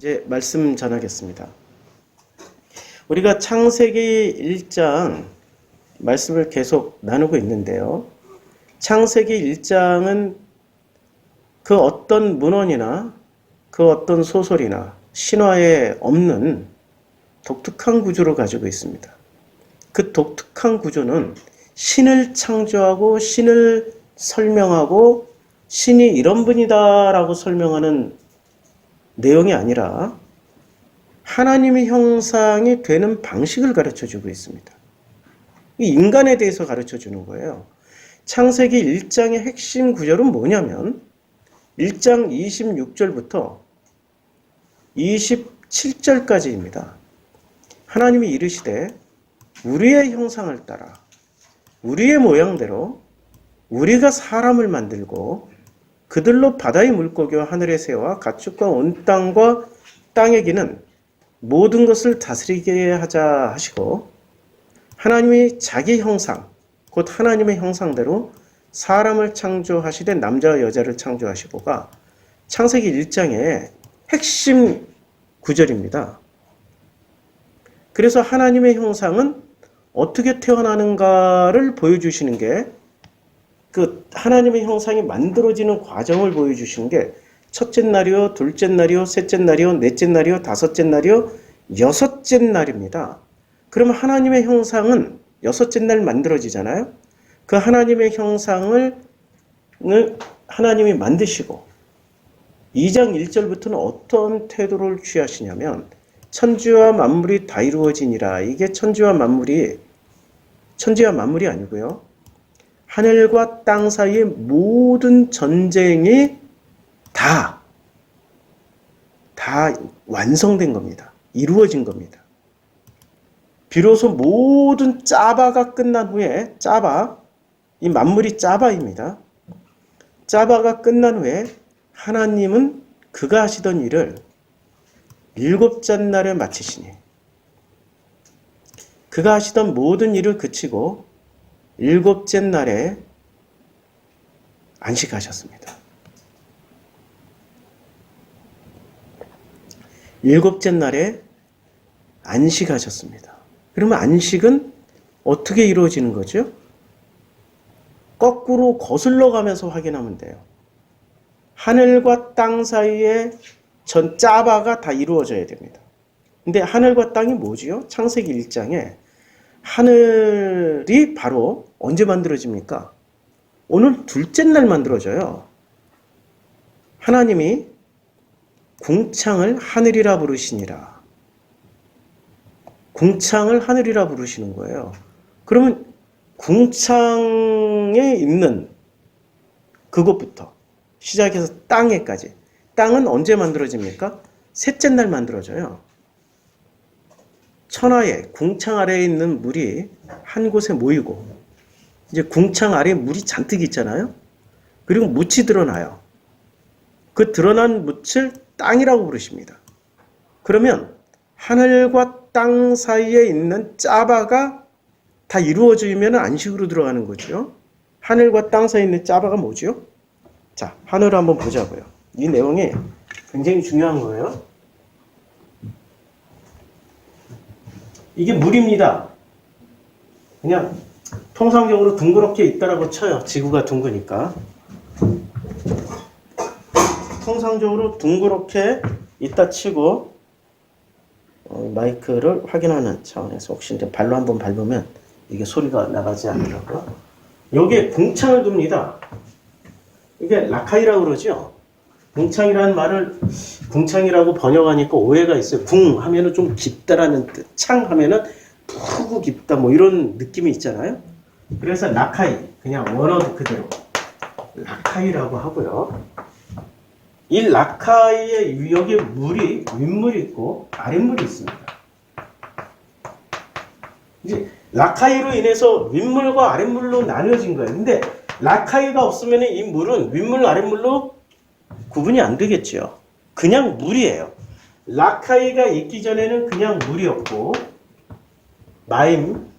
이제 말씀 전하겠습니다. 우리가 창세기 1장 말씀을 계속 나누고 있는데요. 창세기 1장은 그 어떤 문헌이나 그 어떤 소설이나 신화에 없는 독특한 구조를 가지고 있습니다. 그 독특한 구조는 신을 창조하고 신을 설명하고 신이 이런 분이다라고 설명하는 내용이 아니라 하나님의 형상이 되는 방식을 가르쳐주고 있습니다. 이 인간에 대해서 가르쳐주는 거예요. 창세기 1장의 핵심 구절은 뭐냐면 1장 26절부터 27절까지입니다. 하나님이 이르시되 우리의 형상을 따라 우리의 모양대로 우리가 사람을 만들고 그들로 바다의 물고기와 하늘의 새와 가축과 온 땅과 땅에 기는 모든 것을 다스리게 하자 하시고 하나님이 자기 형상 곧 하나님의 형상대로 사람을 창조하시되 남자와 여자를 창조하시고가 창세기 1장의 핵심 구절입니다. 그래서 하나님의 형상은 어떻게 태어나는가를 보여주시는 게 그 하나님의 형상이 만들어지는 과정을 보여주시는 게 첫째 날이요, 둘째 날이요, 셋째 날이요, 넷째 날이요, 다섯째 날이요, 여섯째 날입니다. 그러면 하나님의 형상은 여섯째 날 만들어지잖아요. 그 하나님의 형상을 하나님이 만드시고 2장 1절부터는 어떤 태도를 취하시냐면 천지와 만물이 다 이루어지니라. 이게 천지와 만물이 아니고요. 하늘과 땅 사이의 모든 전쟁이 다 완성된 겁니다. 이루어진 겁니다. 비로소 모든 짜바가 끝난 후에 이 만물이 짜바입니다. 짜바가 끝난 후에 하나님은 그가 하시던 일을 일곱째 날에 마치시니 그가 하시던 모든 일을 그치고 일곱째 날에 안식하셨습니다. 일곱째 날에 안식하셨습니다. 그러면 안식은 어떻게 이루어지는 거죠? 거꾸로 거슬러 가면서 확인하면 돼요. 하늘과 땅 사이에 전 짜바가 다 이루어져야 됩니다. 근데 하늘과 땅이 뭐지요? 창세기 1장에 하늘이 바로 언제 만들어집니까? 오늘 둘째 날 만들어져요. 하나님이 궁창을 하늘이라 부르시니라. 궁창을 하늘이라 부르시는 거예요. 그러면 궁창에 있는 그것부터 시작해서 땅에까지. 땅은 언제 만들어집니까? 셋째 날 만들어져요. 천하에 궁창 아래에 있는 물이 한 곳에 모이고 이제 궁창 아래에 물이 잔뜩 있잖아요. 그리고 묻이 드러나요. 그 드러난 묻을 땅이라고 부르십니다. 그러면 하늘과 땅 사이에 있는 짜바가 다 이루어지면 안식으로 들어가는 거죠. 하늘과 땅 사이에 있는 짜바가 뭐죠? 자, 하늘을 한번 보자고요. 이 내용이 굉장히 중요한 거예요. 이게 물입니다. 그냥 통상적으로 둥그렇게 있다라고 쳐요. 지구가 둥그니까. 통상적으로 둥그렇게 있다 치고 마이크를 확인하는 차원에서 혹시 이제 발로 한번 밟으면 이게 소리가 나가지 않더라고요. 여기에 궁창을 둡니다. 이게 라카이라고 그러죠. 궁창이라는 말을 궁창이라고 번역하니까 오해가 있어요. 궁 하면은 좀 깊다라는 뜻, 창 하면은 푸고 깊다 뭐 이런 느낌이 있잖아요. 그래서 라카이 그냥 원어드 그대로 라카이라고 하고요. 이 라카이의 여기에 물이 윗물이 있고 아랫물이 있습니다. 이제 라카이로 인해서 윗물과 아랫물로 나뉘어진 거예요. 근데 라카이가 없으면 이 물은 윗물 아랫물로 구분이 안 되겠죠. 그냥 물이에요. 라카이가 있기 전에는 그냥 물이었고 마임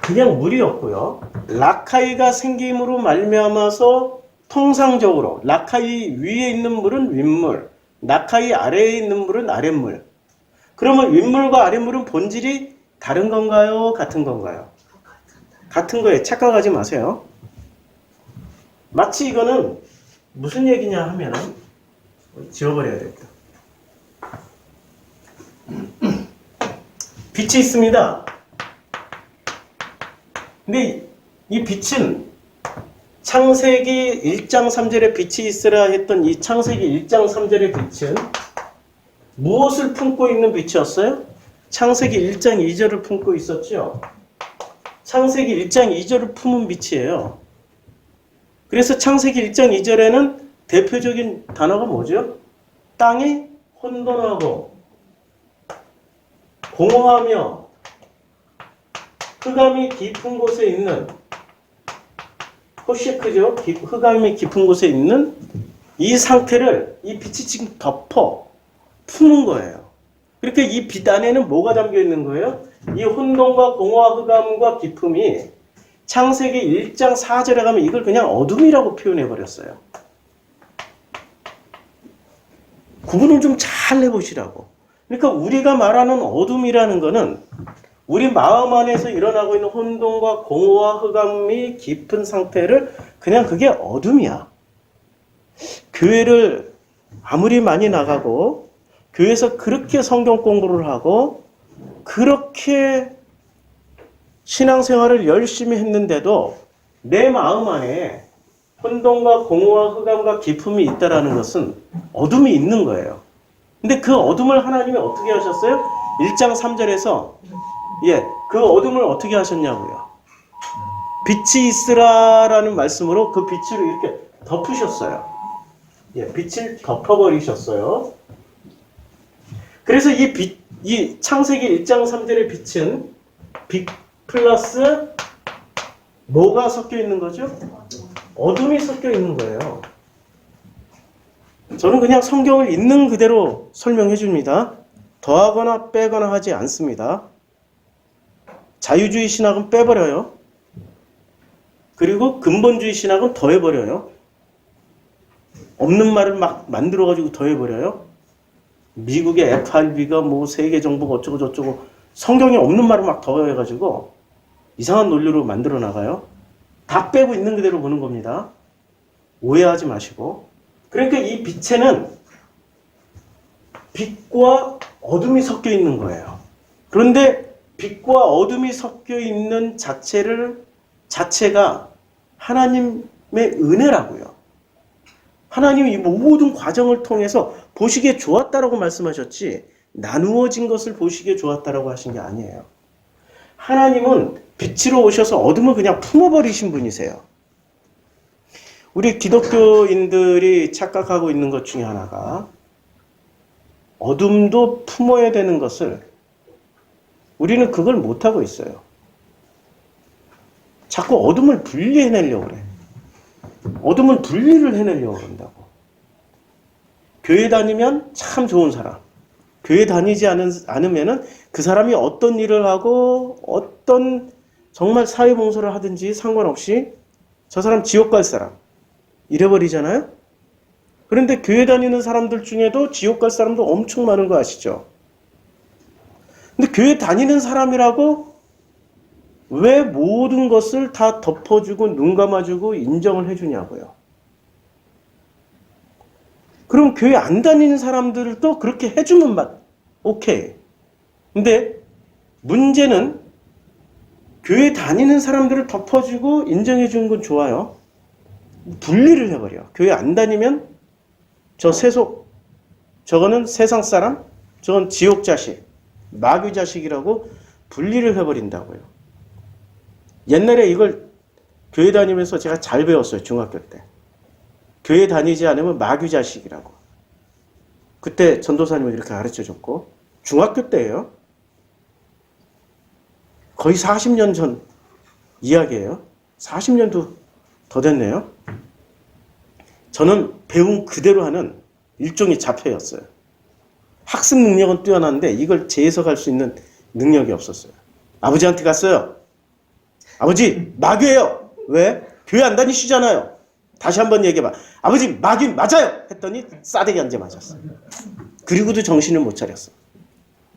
그냥 물이었고요. 라카이가 생김으로 말미암아서 통상적으로 라카이 위에 있는 물은 윗물, 라카이 아래에 있는 물은 아랫물. 그러면 윗물과 아랫물은 본질이 다른 건가요? 같은 건가요? 같은 거예요. 착각하지 마세요. 마치 이거는 무슨 얘기냐 하면은 지워버려야 되겠다. 빛이 있습니다. 근데 이 빛은 창세기 1장 3절에 빛이 있으라 했던 이 창세기 1장 3절의 빛은 무엇을 품고 있는 빛이었어요? 창세기 1장 2절을 품고 있었죠. 창세기 1장 2절을 품은 빛이에요. 그래서 창세기 1장 2절에는 대표적인 단어가 뭐죠? 땅이 혼돈하고 공허하며 흑암이 깊은 곳에 있는 호셰크죠. 흑암이 깊은 곳에 있는 이 상태를 이 빛이 지금 덮어 품은 거예요. 그러니까 이 빛 안에는 뭐가 담겨 있는 거예요? 이 혼돈과 공허와 흑암과 깊음이 창세기 1장 4절에 가면 이걸 그냥 어둠이라고 표현해 버렸어요. 구분을 좀 잘 해보시라고. 그러니까 우리가 말하는 어둠이라는 거는 우리 마음 안에서 일어나고 있는 혼돈과 공허와 흑암이 깊은 상태를 그냥 그게 어둠이야. 교회를 아무리 많이 나가고 교회에서 그렇게 성경 공부를 하고 그렇게 신앙생활을 열심히 했는데도 내 마음 안에 혼돈과 공허와 흑암과 깊음이 있다라는 것은 어둠이 있는 거예요. 근데 그 어둠을 하나님이 어떻게 하셨어요? 1장 3절에서 그 어둠을 어떻게 하셨냐고요. 빛이 있으라라는 말씀으로 그 빛으로 이렇게 덮으셨어요. 빛을 덮어버리셨어요. 그래서 이 창세기 1장 3절의 빛은 빛 플러스 뭐가 섞여 있는 거죠? 어둠이 섞여 있는 거예요. 저는 그냥 성경을 있는 그대로 설명해 줍니다. 더하거나 빼거나 하지 않습니다. 자유주의 신학은 빼버려요. 그리고 근본주의 신학은 더해버려요. 없는 말을 막 만들어가지고 더해버려요. 미국의 FRB가 뭐 세계 정부가 어쩌고 저쩌고 성경에 없는 말을 막 더해가지고 이상한 논리로 만들어 나가요. 다 빼고 있는 그대로 보는 겁니다. 오해하지 마시고. 그러니까 이 빛에는 빛과 어둠이 섞여 있는 거예요. 그런데 빛과 어둠이 섞여 있는 자체가 하나님의 은혜라고요. 하나님이 이 모든 과정을 통해서 보시기에 좋았다라고 말씀하셨지 나누어진 것을 보시기에 좋았다라고 하신 게 아니에요. 하나님은 빛으로 오셔서 어둠을 그냥 품어버리신 분이세요. 우리 기독교인들이 착각하고 있는 것 중에 하나가 어둠도 품어야 되는 것을 우리는 그걸 못하고 있어요. 자꾸 어둠을 분리해내려고 그래. 어둠을 분리를 해내려고 그런다고. 교회 다니면 참 좋은 사람. 교회 다니지 않으면은 그 사람이 어떤 일을 하고 어떤 정말 사회봉사를 하든지 상관없이 저 사람 지옥 갈 사람. 잃어버리잖아요? 그런데 교회 다니는 사람들 중에도 지옥 갈 사람도 엄청 많은 거 아시죠? 근데 교회 다니는 사람이라고 왜 모든 것을 다 덮어주고 눈 감아주고 인정을 해주냐고요. 그럼 교회 안 다니는 사람들도 그렇게 해주면 오케이. 근데 문제는 교회 다니는 사람들을 덮어주고 인정해주는 건 좋아요. 분리를 해버려. 교회 안 다니면 저 세속, 저거는 세상 사람, 저건 지옥 자식, 마귀 자식이라고 분리를 해버린다고요. 옛날에 이걸 교회 다니면서 제가 잘 배웠어요. 중학교 때. 교회 다니지 않으면 마귀 자식이라고. 그때 전도사님이 이렇게 가르쳐줬고 중학교 때예요. 거의 40년 전 이야기예요. 40년도 더 됐네요. 저는 배운 그대로 하는 일종의 자폐였어요. 학습 능력은 뛰어났는데 이걸 재해석할 수 있는 능력이 없었어요. 아버지한테 갔어요. 아버지, 마귀예요. 왜? 교회 안 다니시잖아요. 다시 한번 얘기해봐. 아버지 맞긴 맞아요 했더니 싸대기 한 대 맞았어. 그리고도 정신을 못 차렸어.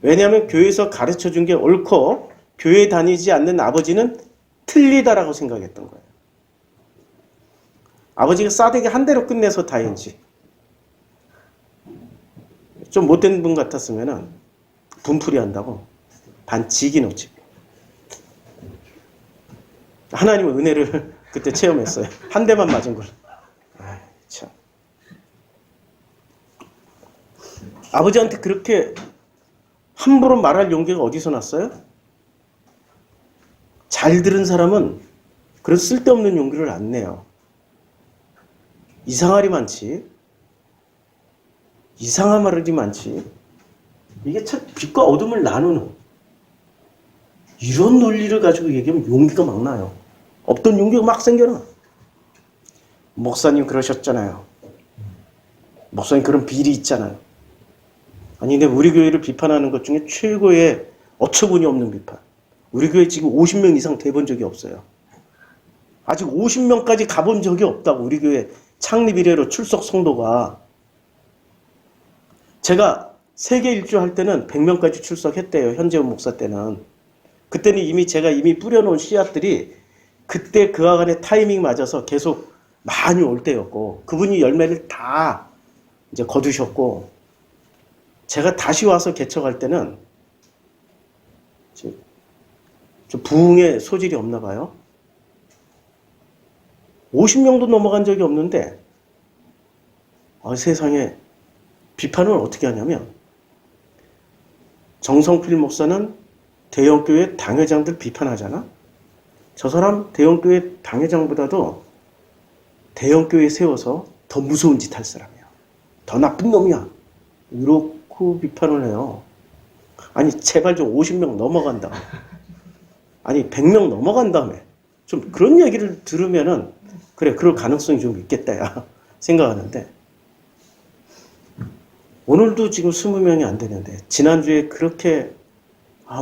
왜냐하면 교회에서 가르쳐준 게 옳고 교회 다니지 않는 아버지는 틀리다라고 생각했던 거예요. 아버지가 싸대기 한 대로 끝내서 다행이지. 좀 못된 분 같았으면 분풀이 한다고 반지기 놓지. 하나님의 은혜를 그때 체험했어요. 한 대만 맞은 걸. 아이, 참. 아버지한테 그렇게 함부로 말할 용기가 어디서 났어요? 잘 들은 사람은 그런 쓸데없는 용기를 안 내요. 이상하리 많지. 이상한 말이 많지. 이게 참 빛과 어둠을 나누는 이런 논리를 가지고 얘기하면 용기가 막 나요. 없던 용기가 막 생겨나. 목사님 그러셨잖아요. 목사님 그런 비리 있잖아요. 아니 근데 우리 교회를 비판하는 것 중에 최고의 어처구니 없는 비판. 우리 교회 지금 50명 이상 돼본 적이 없어요. 아직 50명까지 가본 적이 없다고. 우리 교회 창립 이래로 출석 성도가. 제가 세계 일주 할 때는 100명까지 출석했대요. 현재훈 목사 때는. 그때는 제가 이미 뿌려놓은 씨앗들이 그때 그와 간의 타이밍 맞아서 계속 많이 올 때였고, 그분이 열매를 다 이제 거두셨고, 제가 다시 와서 개척할 때는 좀 부흥의 소질이 없나 봐요. 50명도 넘어간 적이 없는데 세상에 비판을 어떻게 하냐면, 정성필 목사는 대형교회 당회장들 비판하잖아. 저 사람 대형교회 당회장보다도 대형교회 세워서 더 무서운 짓 할 사람이야. 더 나쁜 놈이야. 이렇게 비판을 해요. 아니 제발 좀 50명 넘어간 다음에, 아니 100명 넘어간 다음에 좀 그런 얘기를 들으면은 그래 그럴 가능성이 좀 있겠다 야 생각하는데, 오늘도 지금 20명이 안 되는데, 지난주에 그렇게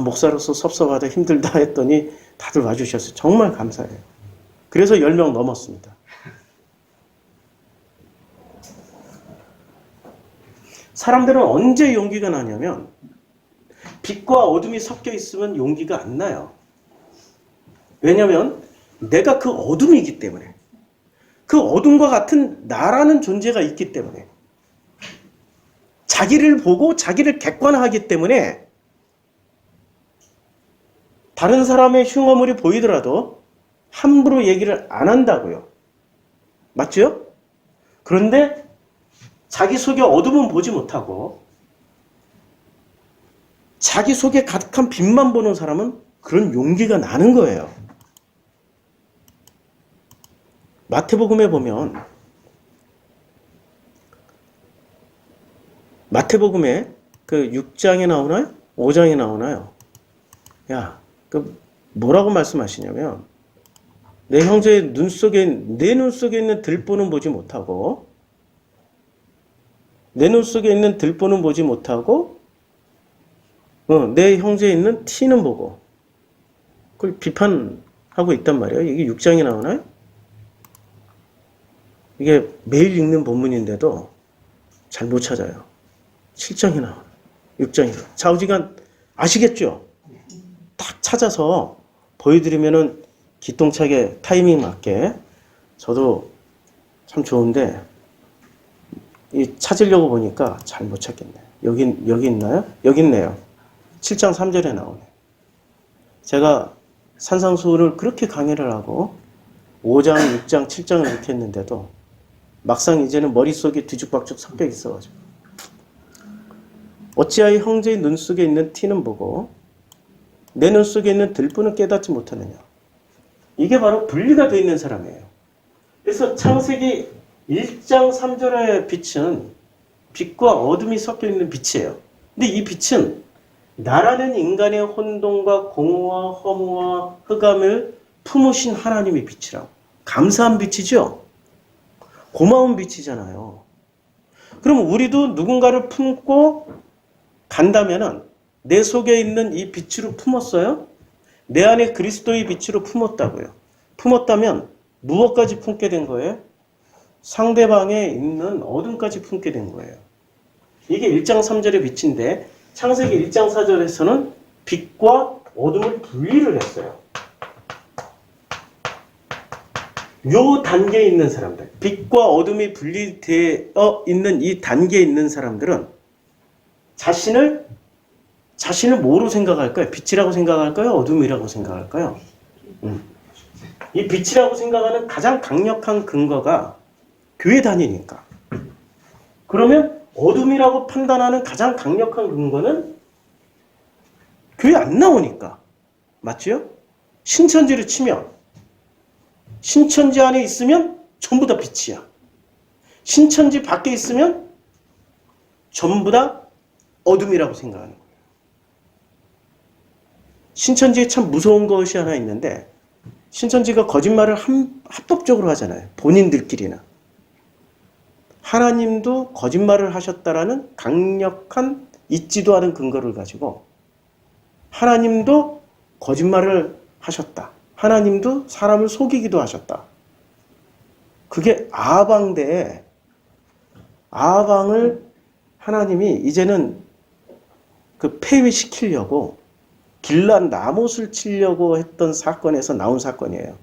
목사로서 섭섭하다 힘들다 했더니 다들 와주셔서 정말 감사해요. 그래서 10명 넘었습니다. 사람들은 언제 용기가 나냐면 빛과 어둠이 섞여 있으면 용기가 안 나요. 왜냐하면 내가 그 어둠이기 때문에, 그 어둠과 같은 나라는 존재가 있기 때문에, 자기를 보고 자기를 객관화하기 때문에 다른 사람의 흉어물이 보이더라도 함부로 얘기를 안 한다고요. 맞죠? 그런데 자기 속에 어둠은 보지 못하고 자기 속에 가득한 빛만 보는 사람은 그런 용기가 나는 거예요. 마태복음에 보면, 마태복음에 그 6장에 나오나요? 5장에 나오나요? 야, 그 뭐라고 말씀하시냐면, 내 형제의 눈 속에, 내 눈 속에 있는 들보는 보지 못하고, 내 눈 속에 있는 들보는 보지 못하고, 내 형제에 있는 티는 보고, 그걸 비판하고 있단 말이에요. 이게 6장에 나오나요? 이게 매일 읽는 본문인데도 잘 못 찾아요. 7장이 나와요. 6장이 나와요. 좌우지간 아시겠죠? 딱 찾아서 보여드리면은 기똥차게 타이밍 맞게, 저도 참 좋은데 이 찾으려고 보니까 잘 못 찾겠네. 여기 있나요? 여기 있네요. 7장 3절에 나오네. 제가 산상수훈을 그렇게 강의를 하고 5장, 6장, 7장을 이렇게 했는데도 막상 이제는 머릿속에 뒤죽박죽 섞여 있어가지고, 어찌하여 형제의 눈 속에 있는 티는 보고 내 눈 속에 있는 들보는 깨닫지 못하느냐. 이게 바로 분리가 되어 있는 사람이에요. 그래서 창세기 1장 3절의 빛은 빛과 어둠이 섞여 있는 빛이에요. 근데 이 빛은 나라는 인간의 혼돈과 공허와 허무와 흑암을 품으신 하나님의 빛이라고. 감사한 빛이죠? 고마운 빛이잖아요. 그럼 우리도 누군가를 품고 간다면은 내 속에 있는 이 빛으로 품었어요? 내 안에 그리스도의 빛으로 품었다고요. 품었다면 무엇까지 품게 된 거예요? 상대방에 있는 어둠까지 품게 된 거예요. 이게 1장 3절의 빛인데 창세기 1장 4절에서는 빛과 어둠을 분리를 했어요. 요 단계에 있는 사람들, 빛과 어둠이 분리되어 있는 이 단계에 있는 사람들은 자신을 뭐로 생각할까요? 빛이라고 생각할까요? 어둠이라고 생각할까요? 이 빛이라고 생각하는 가장 강력한 근거가 교회 다니니까. 그러면 어둠이라고 판단하는 가장 강력한 근거는 교회 안 나오니까. 맞죠? 신천지를 치면 신천지 안에 있으면 전부 다 빛이야. 신천지 밖에 있으면 전부 다 어둠이라고 생각하는 거예요. 신천지에 참 무서운 것이 하나 있는데 신천지가 거짓말을 합법적으로 하잖아요. 본인들끼리나. 하나님도 거짓말을 하셨다라는 강력한 있지도 않은 근거를 가지고 하나님도 거짓말을 하셨다. 하나님도 사람을 속이기도 하셨다. 그게 아방대에 아방을 하나님이 이제는 그 폐위시키려고 길란 나못을 치려고 했던 사건에서 나온 사건이에요.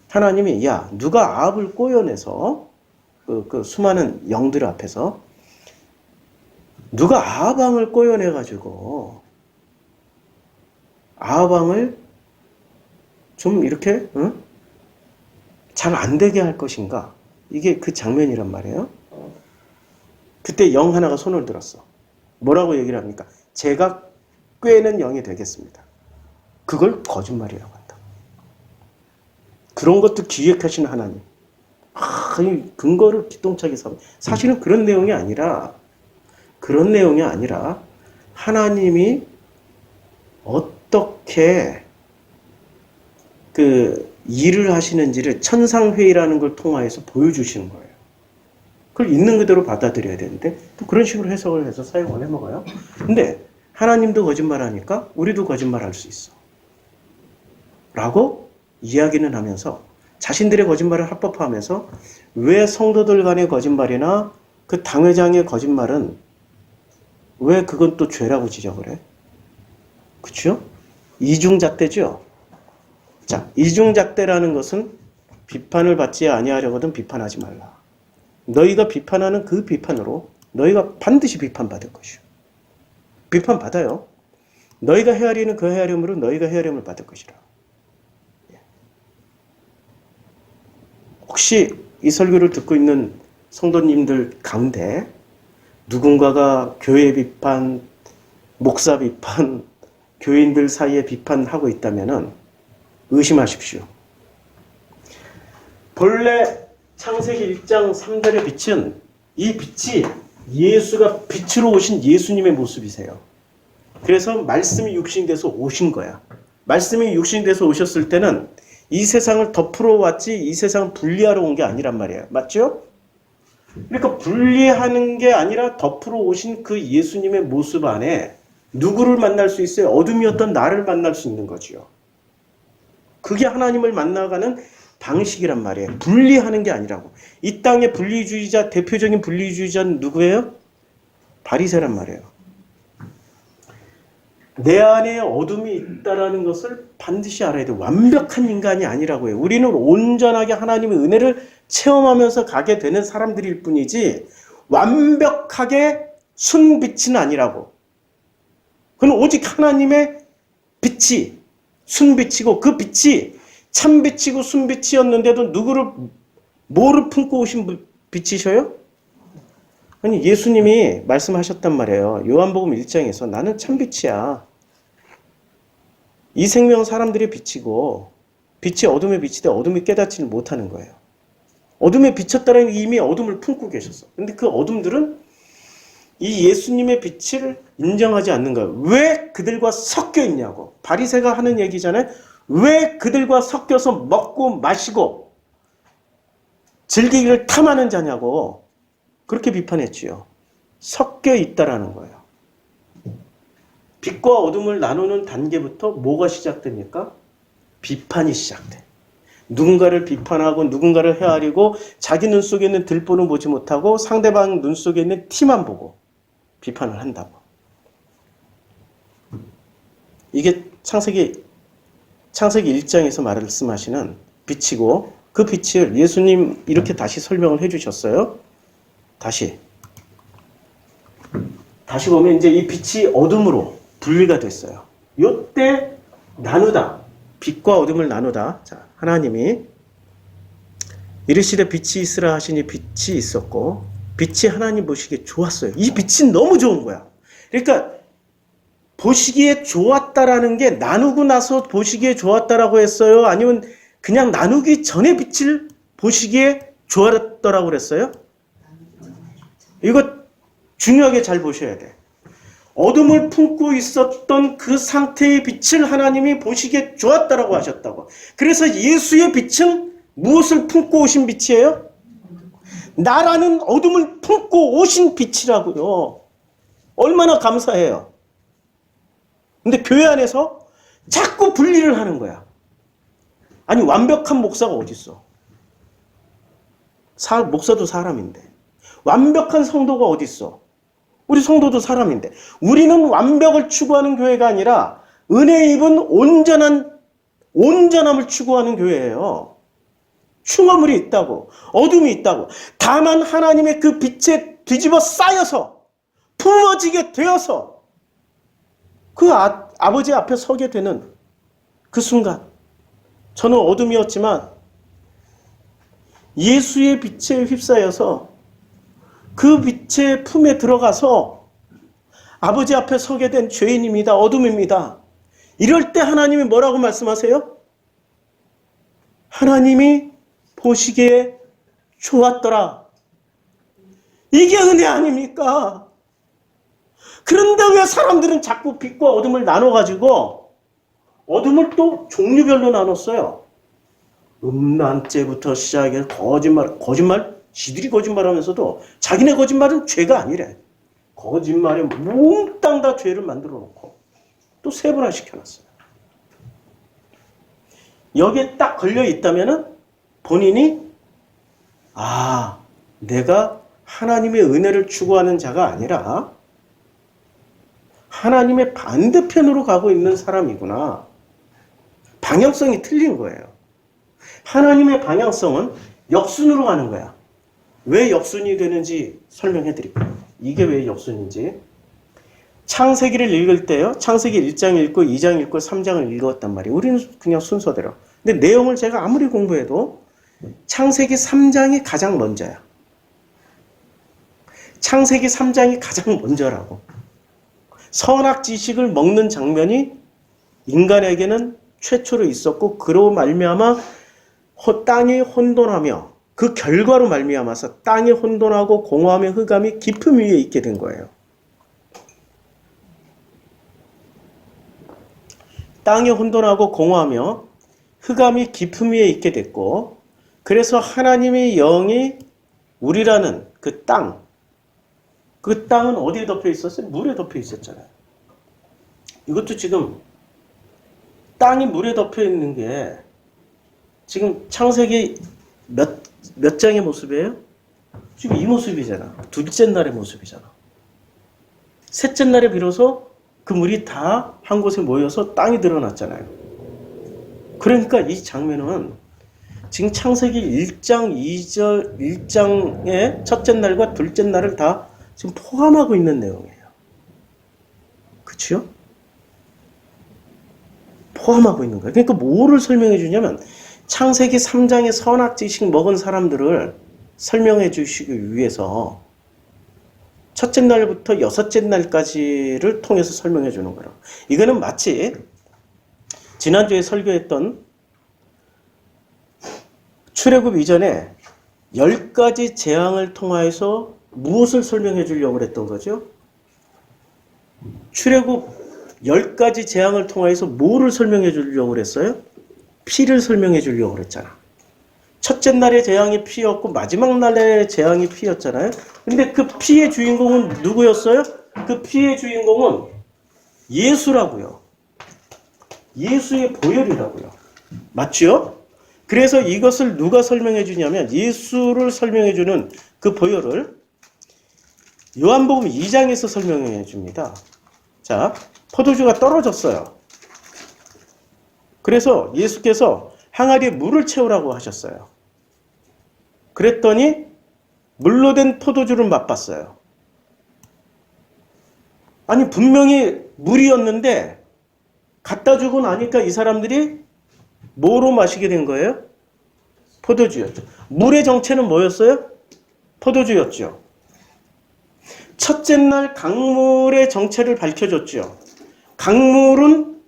하나님이 야 누가 아합을 꼬여내서 그 수많은 영들 앞에서 누가 아합왕을 꼬여내가지고 아합왕을 좀 이렇게 잘 안 되게 할 것인가? 이게 그 장면이란 말이에요. 그때 영 하나가 손을 들었어. 뭐라고 얘기를 합니까? 제가 꿰는 영이 되겠습니다. 그걸 거짓말이라고 한다. 그런 것도 기획하신 하나님. 이 근거를 기똥차게 삼. 사실은 그런 내용이 아니라 하나님이 어떻게 그 일을 하시는지를 천상회의라는 걸 통하여서 보여주시는 거예요. 그걸 있는 그대로 받아들여야 되는데 또 그런 식으로 해석을 해서 사용을 해먹어요. 근데 하나님도 거짓말하니까 우리도 거짓말할 수 있어. 라고 이야기는 하면서 자신들의 거짓말을 합법화하면서 왜 성도들 간의 거짓말이나 그 당회장의 거짓말은 왜 그건 또 죄라고 지적을 해? 그쵸? 이중잣대죠? 자, 이중잣대라는 것은 비판을 받지 아니하려거든 비판하지 말라. 너희가 비판하는 그 비판으로 너희가 반드시 비판받을 것이요. 비판받아요. 너희가 헤아리는 그 헤아림으로 너희가 헤아림을 받을 것이라. 혹시 이 설교를 듣고 있는 성도님들 가운데 누군가가 교회 비판, 목사 비판, 교인들 사이에 비판하고 있다면 의심하십시오. 본래 창세기 1장 3절의 빛은 이 빛이 예수가 빛으로 오신 예수님의 모습이세요. 그래서 말씀이 육신돼서 오신 거야. 말씀이 육신돼서 오셨을 때는 이 세상을 덮으러 왔지 이 세상을 분리하러 온 게 아니란 말이에요. 맞죠? 그러니까 분리하는 게 아니라 덮으러 오신 그 예수님의 모습 안에 누구를 만날 수 있어요? 어둠이었던 나를 만날 수 있는 거지요. 그게 하나님을 만나가는 방식이란 말이에요. 분리하는 게 아니라고. 이 땅의 분리주의자, 대표적인 분리주의자는 누구예요? 바리새란 말이에요. 내 안에 어둠이 있다라는 것을 반드시 알아야 돼요. 완벽한 인간이 아니라고 해요. 우리는 온전하게 하나님의 은혜를 체험하면서 가게 되는 사람들일 뿐이지 완벽하게 순빛은 아니라고. 그건 오직 하나님의 빛이 순빛이고 그 빛이 참빛이고 순빛이었는데도 뭐를 품고 오신 빛이셔요? 아니 예수님이 말씀하셨단 말이에요. 요한복음 1장에서 나는 참빛이야. 이 생명은 사람들의 빛이고 빛이 어둠에 비치되 어둠이 깨닫지를 못하는 거예요. 어둠에 비쳤다는 이미 어둠을 품고 계셨어. 근데 그 어둠들은 이 예수님의 빛을 인정하지 않는 거예요. 왜 그들과 섞여 있냐고. 바리새가 하는 얘기잖아요. 왜 그들과 섞여서 먹고 마시고 즐기기를 탐하는 자냐고. 그렇게 비판했지요. 섞여 있다라는 거예요. 빛과 어둠을 나누는 단계부터 뭐가 시작됩니까? 비판이 시작돼. 누군가를 비판하고 누군가를 헤아리고 자기 눈 속에 있는 들보는 보지 못하고 상대방 눈 속에 있는 티만 보고 비판을 한다고. 이게 창세기 1장에서 말씀하시는 빛이고, 그 빛을 예수님 이렇게 다시 설명을 해주셨어요. 다시 보면 이제 이 빛이 어둠으로 분리가 됐어요. 요때 나누다, 빛과 어둠을 나누다. 자, 하나님이 이르시되 빛이 있으라 하시니 빛이 있었고 빛이 하나님 보시기에 좋았어요. 이 빛이 너무 좋은 거야. 그러니까 보시기에 좋았다라는 게 나누고 나서 보시기에 좋았다라고 했어요? 아니면 그냥 나누기 전에 빛을 보시기에 좋았더라고 그랬어요? 이거 중요하게 잘 보셔야 돼. 어둠을 품고 있었던 그 상태의 빛을 하나님이 보시기에 좋았다라고 하셨다고. 그래서 예수의 빛은 무엇을 품고 오신 빛이에요? 나라는 어둠을 품고 오신 빛이라고요. 얼마나 감사해요. 근데 교회 안에서 자꾸 분리를 하는 거야. 아니, 완벽한 목사가 어디 있어? 목사도 사람인데. 완벽한 성도가 어디 있어? 우리 성도도 사람인데. 우리는 완벽을 추구하는 교회가 아니라 은혜에 입은 온전함을 추구하는 교회예요. 흉어물이 있다고, 어둠이 있다고. 다만 하나님의 그 빛에 뒤집어 쌓여서 품어지게 되어서 그 아버지 앞에 서게 되는 그 순간, 저는 어둠이었지만 예수의 빛에 휩싸여서 그 빛의 품에 들어가서 아버지 앞에 서게 된 죄인입니다. 어둠입니다. 이럴 때 하나님이 뭐라고 말씀하세요? 하나님이 보시기에 좋았더라. 이게 은혜 아닙니까? 그런데 왜 사람들은 자꾸 빛과 어둠을 나눠가지고 어둠을 또 종류별로 나눴어요. 음란죄부터 시작해서 거짓말, 지들이 거짓말하면서도 자기네 거짓말은 죄가 아니래. 거짓말에 몽땅 다 죄를 만들어 놓고 또 세분화 시켜놨어요. 여기에 딱 걸려 있다면은 본인이 내가 하나님의 은혜를 추구하는 자가 아니라 하나님의 반대편으로 가고 있는 사람이구나. 방향성이 틀린 거예요. 하나님의 방향성은 역순으로 가는 거야. 왜 역순이 되는지 설명해 드릴게요. 이게 왜 역순인지. 창세기를 읽을 때요. 창세기 1장 읽고 2장 읽고 3장을 읽었단 말이에요. 우리는 그냥 순서대로. 근데 내용을 제가 아무리 공부해도 창세기 3장이 가장 먼저야. 창세기 3장이 가장 먼저라고. 선악지식을 먹는 장면이 인간에게는 최초로 있었고, 그로 말미암아 땅이 혼돈하며 그 결과로 말미암아서 땅이 혼돈하고 공허하며 흑암이 깊음 위에 있게 된 거예요. 땅이 혼돈하고 공허하며 흑암이 깊음 위에 있게 됐고, 그래서 하나님의 영이 우리라는 그 땅은 어디에 덮여 있었어요? 물에 덮여 있었잖아요. 이것도 지금 땅이 물에 덮여 있는 게 지금 창세기 몇 장의 모습이에요? 지금 이 모습이잖아. 둘째 날의 모습이잖아. 셋째 날에 비로소 그 물이 다 한 곳에 모여서 땅이 드러났잖아요. 그러니까 이 장면은 지금 창세기 1장, 1장의 첫째 날과 둘째 날을 다 지금 포함하고 있는 내용이에요. 그치요? 포함하고 있는 거예요. 그러니까 뭐를 설명해 주냐면 창세기 3장의 선악지식 먹은 사람들을 설명해 주시기 위해서 첫째 날부터 여섯째 날까지를 통해서 설명해 주는 거라고. 이거는 마치 지난주에 설교했던 출애굽 이전에 10가지 재앙을 통하여서 무엇을 설명해 주려고 그랬던 거죠? 출애굽 10가지 재앙을 통하여서 뭐를 설명해 주려고 그랬어요? 피를 설명해 주려고 그랬잖아. 첫째 날의 재앙이 피였고 마지막 날의 재앙이 피였잖아요. 근데 그 피의 주인공은 누구였어요? 그 피의 주인공은 예수라고요. 예수의 보혈이라고요. 맞죠? 그래서 이것을 누가 설명해 주냐면 예수를 설명해 주는 그 보혈을 요한복음 2장에서 설명해 줍니다. 자, 포도주가 떨어졌어요. 그래서 예수께서 항아리에 물을 채우라고 하셨어요. 그랬더니 물로 된 포도주를 맛봤어요. 아니 분명히 물이었는데 갖다 주고 나니까 이 사람들이 뭐로 마시게 된 거예요? 포도주였죠. 물의 정체는 뭐였어요? 포도주였죠. 첫째 날 강물의 정체를 밝혀줬죠. 강물은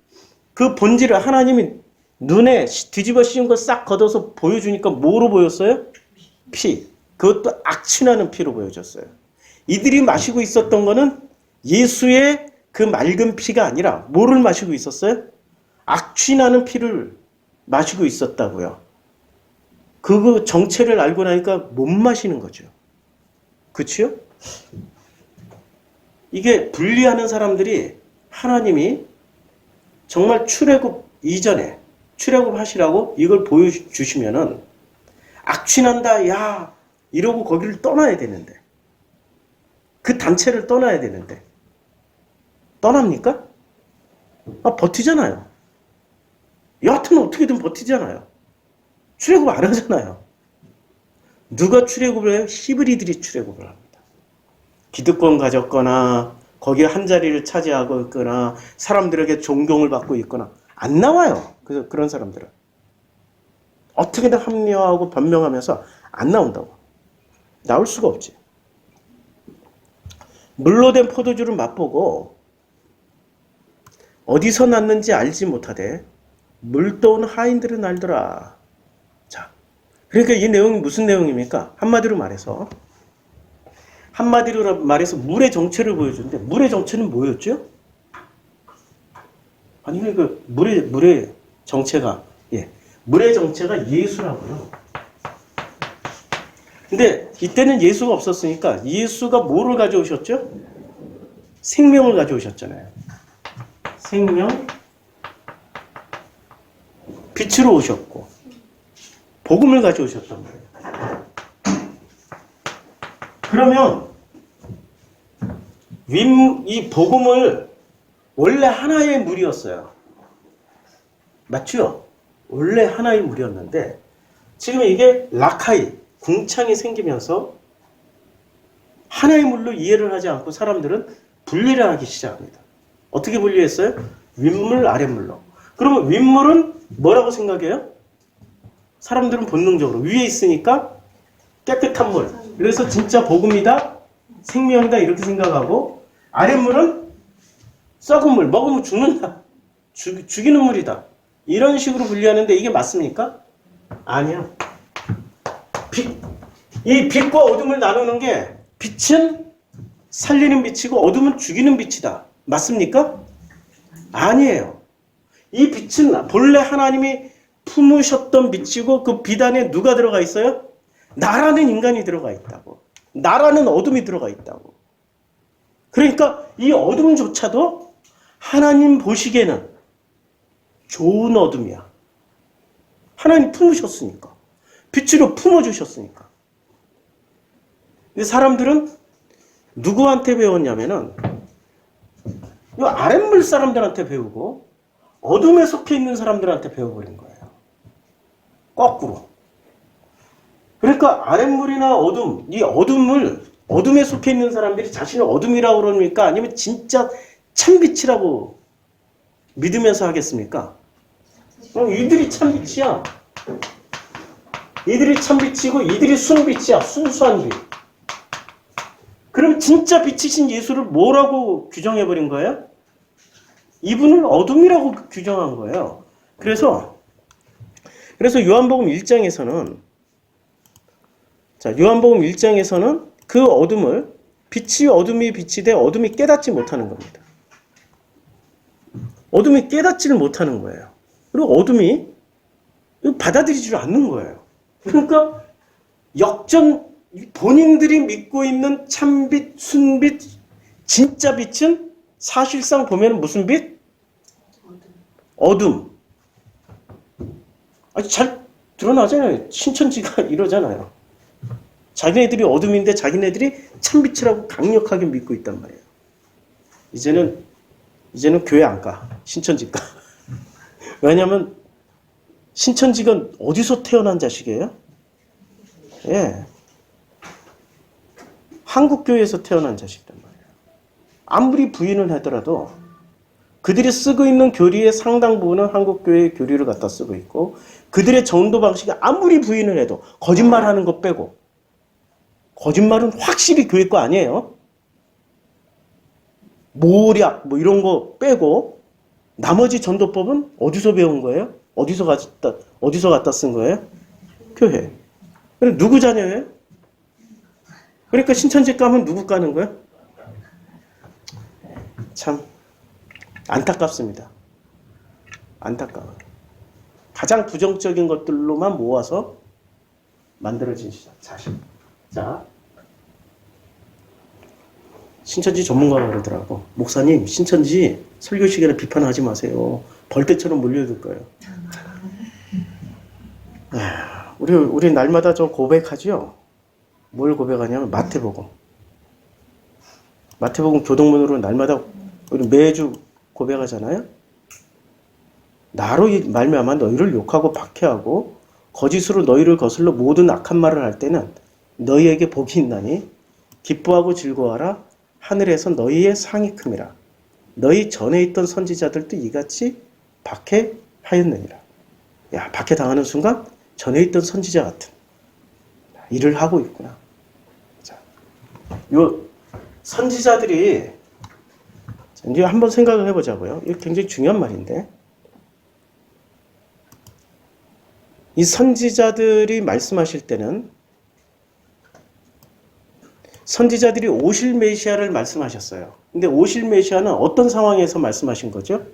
그 본질을 하나님이 눈에 뒤집어 씌운 걸 싹 걷어서 보여주니까 뭐로 보였어요? 피. 그것도 악취나는 피로 보여졌어요. 이들이 마시고 있었던 거는 예수의 그 맑은 피가 아니라 뭐를 마시고 있었어요? 악취나는 피를 마시고 있었다고요. 그 정체를 알고 나니까 못 마시는 거죠. 그치요? 이게 분리하는 사람들이 하나님이 정말 출애굽 이전에 출애굽하시라고 이걸 보여주시면은 악취난다 야 이러고 거기를 떠나야 되는데 그 단체를 떠나야 되는데 떠납니까? 버티잖아요. 여하튼 어떻게든 버티잖아요. 출애굽 안 하잖아요. 누가 출애굽을 해요? 히브리들이 출애굽을 합니다. 기득권 가졌거나 거기에 한 자리를 차지하고 있거나 사람들에게 존경을 받고 있거나 안 나와요. 그런 사람들은. 어떻게든 합리화하고 변명하면서 안 나온다고. 나올 수가 없지. 물로 된 포도주를 맛보고 어디서 났는지 알지 못하되 물떠온 하인들은 알더라. 자, 그러니까 이 내용이 무슨 내용입니까? 한마디로 말해서 물의 정체를 보여주는데 물의 정체는 뭐였죠? 아니 그 물의 정체가 물의 정체가 예수라고요. 근데 이때는 예수가 없었으니까 예수가 뭐를 가져오셨죠? 생명을 가져오셨잖아요. 생명, 빛으로 오셨고 복음을 가져오셨단 말이에요. 그러면 이 복음을 원래 하나의 물이었어요. 맞죠? 원래 하나의 물이었는데 지금 이게 라카이, 궁창이 생기면서 하나의 물로 이해를 하지 않고 사람들은 분리를 하기 시작합니다. 어떻게 분리했어요? 윗물, 아랫물로. 그러면 윗물은 뭐라고 생각해요? 사람들은 본능적으로 위에 있으니까 깨끗한 물. 그래서 진짜 복음이다, 생명이다 이렇게 생각하고 아랫물은 썩은 물, 먹으면 죽는다. 죽이는 물이다. 이런 식으로 분리하는데 이게 맞습니까? 아니야. 이 빛과 어둠을 나누는 게 빛은 살리는 빛이고 어둠은 죽이는 빛이다. 맞습니까? 아니에요. 이 빛은 본래 하나님이 품으셨던 빛이고 그 빛 안에 누가 들어가 있어요? 나라는 인간이 들어가 있다고. 나라는 어둠이 들어가 있다고. 그러니까 이 어둠조차도 하나님 보시기에는 좋은 어둠이야. 하나님 품으셨으니까. 빛으로 품어주셨으니까. 근데 사람들은 누구한테 배웠냐면은 이 아랫물 사람들한테 배우고 어둠에 속해 있는 사람들한테 배워버린 거예요. 거꾸로. 그러니까 아랫물이나 어둠, 이 어둠에 속해 있는 사람들이 자신을 어둠이라고 그럽니까? 아니면 진짜 참빛이라고 믿으면서 하겠습니까? 이들이 참빛이야. 이들이 참빛이고 이들이 순빛이야. 순수한 빛. 그럼 진짜 빛이신 예수를 뭐라고 규정해버린 거예요? 이분을 어둠이라고 규정한 거예요. 그래서 요한복음 1장에서는 요한복음 1장에서는 그 어둠을 빛이 어둠이 빛이 돼 어둠이 깨닫지 못하는 겁니다. 어둠이 깨닫지를 못하는 거예요. 그리고 어둠이 받아들이지 않는 거예요. 그러니까 본인들이 믿고 있는 참빛, 순빛, 진짜 빛은 사실상 보면 무슨 빛? 어둠. 아주 잘 드러나잖아요. 신천지가 이러잖아요. 자기네들이 어둠인데 자기네들이 참빛이라고 강력하게 믿고 있단 말이에요. 이제는 교회 안 가. 신천지 가. 왜냐하면 신천지가 어디서 태어난 자식이에요? 예. 한국교회에서 태어난 자식이란 말이에요. 아무리 부인을 하더라도 그들이 쓰고 있는 교리의 상당 부분은 한국교회의 교리를 갖다 쓰고 있고 그들의 전도 방식이 아무리 부인을 해도 거짓말하는 거 빼고 거짓말은 확실히 교회 거 아니에요. 모략 뭐 이런 거 빼고 나머지 전도법은 어디서 배운 거예요? 어디서 갖다 쓴 거예요? 교회. 그럼 누구 자녀예요? 그러니까 신천지 가면 누구 까는 거예요? 참 안타깝습니다. 안타까워요. 가장 부정적인 것들로만 모아서 만들어진 자신. 자, 신천지 전문가가 그러더라고. 목사님, 신천지 설교 시간에 비판하지 마세요. 벌떼처럼 몰려들 거예요. 우리 날마다 저 고백하죠? 뭘 고백하냐면 마태복음. 마태복음 교동문으로 날마다 우리 매주 고백하잖아요. 나로 말미암아 너희를 욕하고 박해하고 거짓으로 너희를 거슬러 모든 악한 말을 할 때는 너희에게 복이 있나니 기뻐하고 즐거워하라. 하늘에서 너희의 상이 큼이라. 너희 전에 있던 선지자들도 이같이 박해하였느니라. 야, 박해당하는 순간 전에 있던 선지자 같은 일을 하고 있구나. 자, 요 선지자들이 이제 한번 생각을 해보자고요. 이거 굉장히 중요한 말인데 이 선지자들이 말씀하실 때는 선지자들이 오실 메시아를 말씀하셨어요. 근데 오실 메시아는 어떤 상황에서 말씀하신 거죠?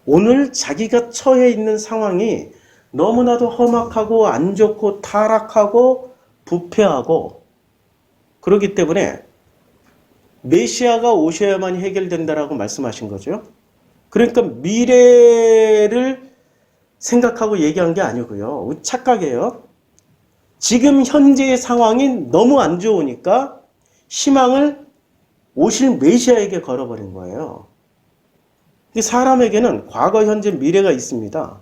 오늘 자기가 처해 있는 상황이 너무나도 험악하고 안 좋고 타락하고 부패하고 그렇기 때문에 메시아가 오셔야만 해결된다라고 말씀하신 거죠. 그러니까 미래를 생각하고 얘기한 게 아니고요. 착각이에요. 지금 현재의 상황이 너무 안 좋으니까 희망을 오실 메시아에게 걸어버린 거예요. 사람에게는 과거, 현재, 미래가 있습니다.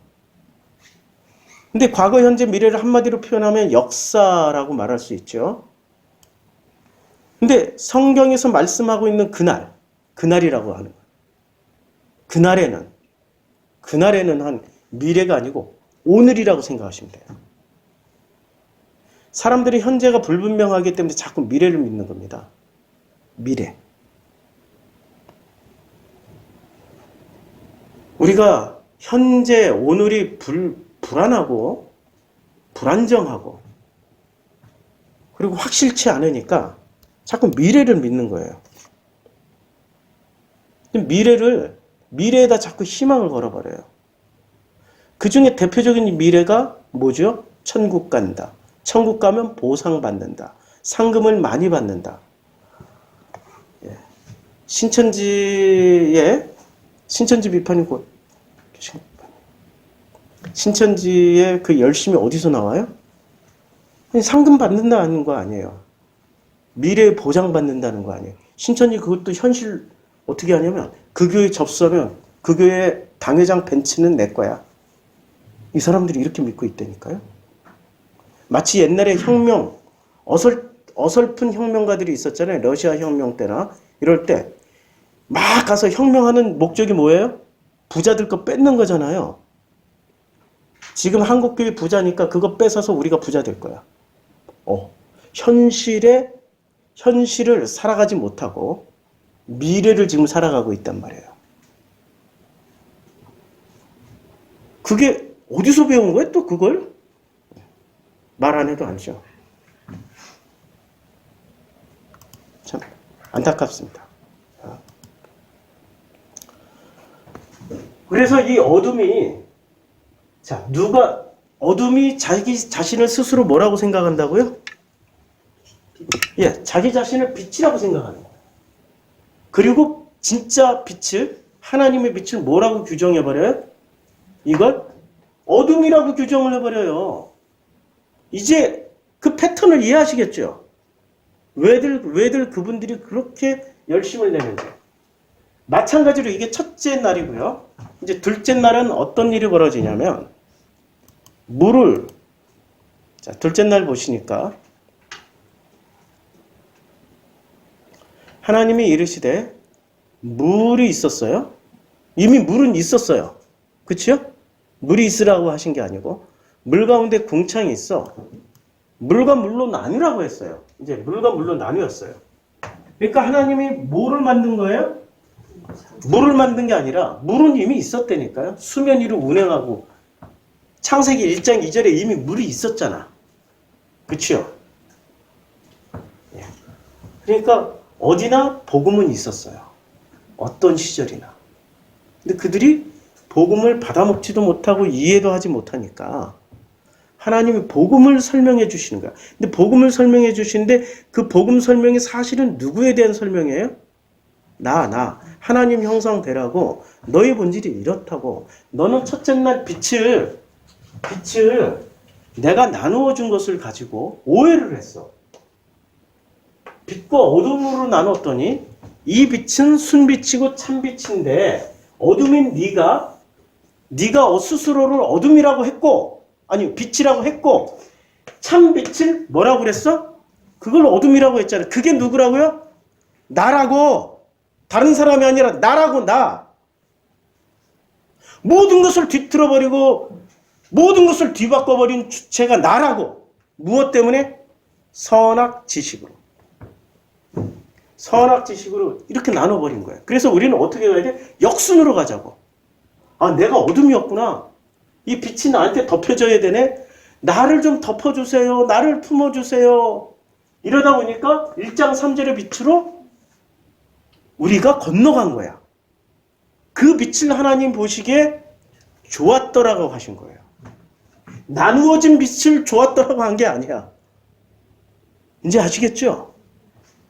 근데 과거, 현재, 미래를 한마디로 표현하면 역사라고 말할 수 있죠. 근데 성경에서 말씀하고 있는 그날이라고 하는 거예요. 그날에는 한 미래가 아니고 오늘이라고 생각하시면 돼요. 사람들이 현재가 불분명하기 때문에 자꾸 미래를 믿는 겁니다. 미래. 우리가 현재, 오늘이 불안하고 불안정하고 그리고 확실치 않으니까 자꾸 미래를 믿는 거예요. 미래에다 자꾸 희망을 걸어버려요. 그 중에 대표적인 미래가 뭐죠? 천국 간다. 천국 가면 보상받는다. 상금을 많이 받는다. 신천지 비판이 곧 신천지의 그 열심이 어디서 나와요? 상금 받는다는 거 아니에요. 미래 보장받는다는 거 아니에요. 신천지 그것도 현실 어떻게 하냐면 그 교회 접수하면 그 교회 당회장 벤츠는 내 거야. 이 사람들이 이렇게 믿고 있다니까요. 마치 옛날에 혁명, 어설픈 혁명가들이 있었잖아요. 러시아 혁명 때나 이럴 때 막 가서 혁명하는 목적이 뭐예요? 부자들 거 뺏는 거잖아요. 지금 한국교회 부자니까 그거 뺏어서 우리가 부자 될 거야. 현실을 살아가지 못하고 미래를 지금 살아가고 있단 말이에요. 그게 어디서 배운 거예요? 또 그걸? 말 안 해도 알죠. 참 안타깝습니다. 그래서 이 어둠이 어둠이 자기 자신을 스스로 뭐라고 생각한다고요? 자기 자신을 빛이라고 생각하는 거예요. 그리고 진짜 빛을, 하나님의 빛을 뭐라고 규정해버려요? 이걸 어둠이라고 규정을 해버려요. 이제 그 패턴을 이해하시겠죠? 왜들 그분들이 그렇게 열심을 내는지. 마찬가지로 이게 첫째 날이고요. 이제 둘째 날은 어떤 일이 벌어지냐면 물을 자, 둘째 날 보시니까 하나님이 이르시되 물이 있었어요. 이미 물은 있었어요. 그치요? 물이 있으라고 하신 게 아니고 물 가운데 궁창이 있어. 물과 물로 나누라고 했어요. 이제 물과 물로 나누었어요. 그러니까 하나님이 뭐를 만든 거예요? 물을 만든 게 아니라 물은 이미 있었다니까요. 수면 위로 운행하고 창세기 1장 2절에 이미 물이 있었잖아. 그치요? 그러니까 어디나 복음은 있었어요. 어떤 시절이나. 근데 그들이 복음을 받아먹지도 못하고 이해도 하지 못하니까 하나님이 복음을 설명해 주시는 거야. 근데 복음을 설명해 주시는데 그 복음 설명이 사실은 누구에 대한 설명이에요? 나. 하나님 형상 되라고. 너의 본질이 이렇다고. 너는 첫째 날 빛을 내가 나누어 준 것을 가지고 오해를 했어. 빛과 어둠으로 나눴더니 이 빛은 순빛이고 참빛인데 어둠인 네가 스스로를 어둠이라고 했고 아니 빛이라고 했고 참빛을 뭐라고 그랬어? 그걸 어둠이라고 했잖아. 그게 누구라고요? 나라고. 다른 사람이 아니라 나라고. 나. 모든 것을 뒤틀어버리고 모든 것을 뒤바꿔버린 주체가 나라고. 무엇 때문에? 선악지식으로 이렇게 나눠버린 거예요. 그래서 우리는 어떻게 가야 돼? 역순으로 가자고. 아, 내가 어둠이었구나. 이 빛이 나한테 덮여져야 되네. 나를 좀 덮어주세요. 나를 품어주세요. 이러다 보니까 1장 3절의 빛으로 우리가 건너간 거야. 그 빛을 하나님 보시기에 좋았더라고 하신 거예요. 나누어진 빛을 좋았더라고 한 게 아니야. 이제 아시겠죠?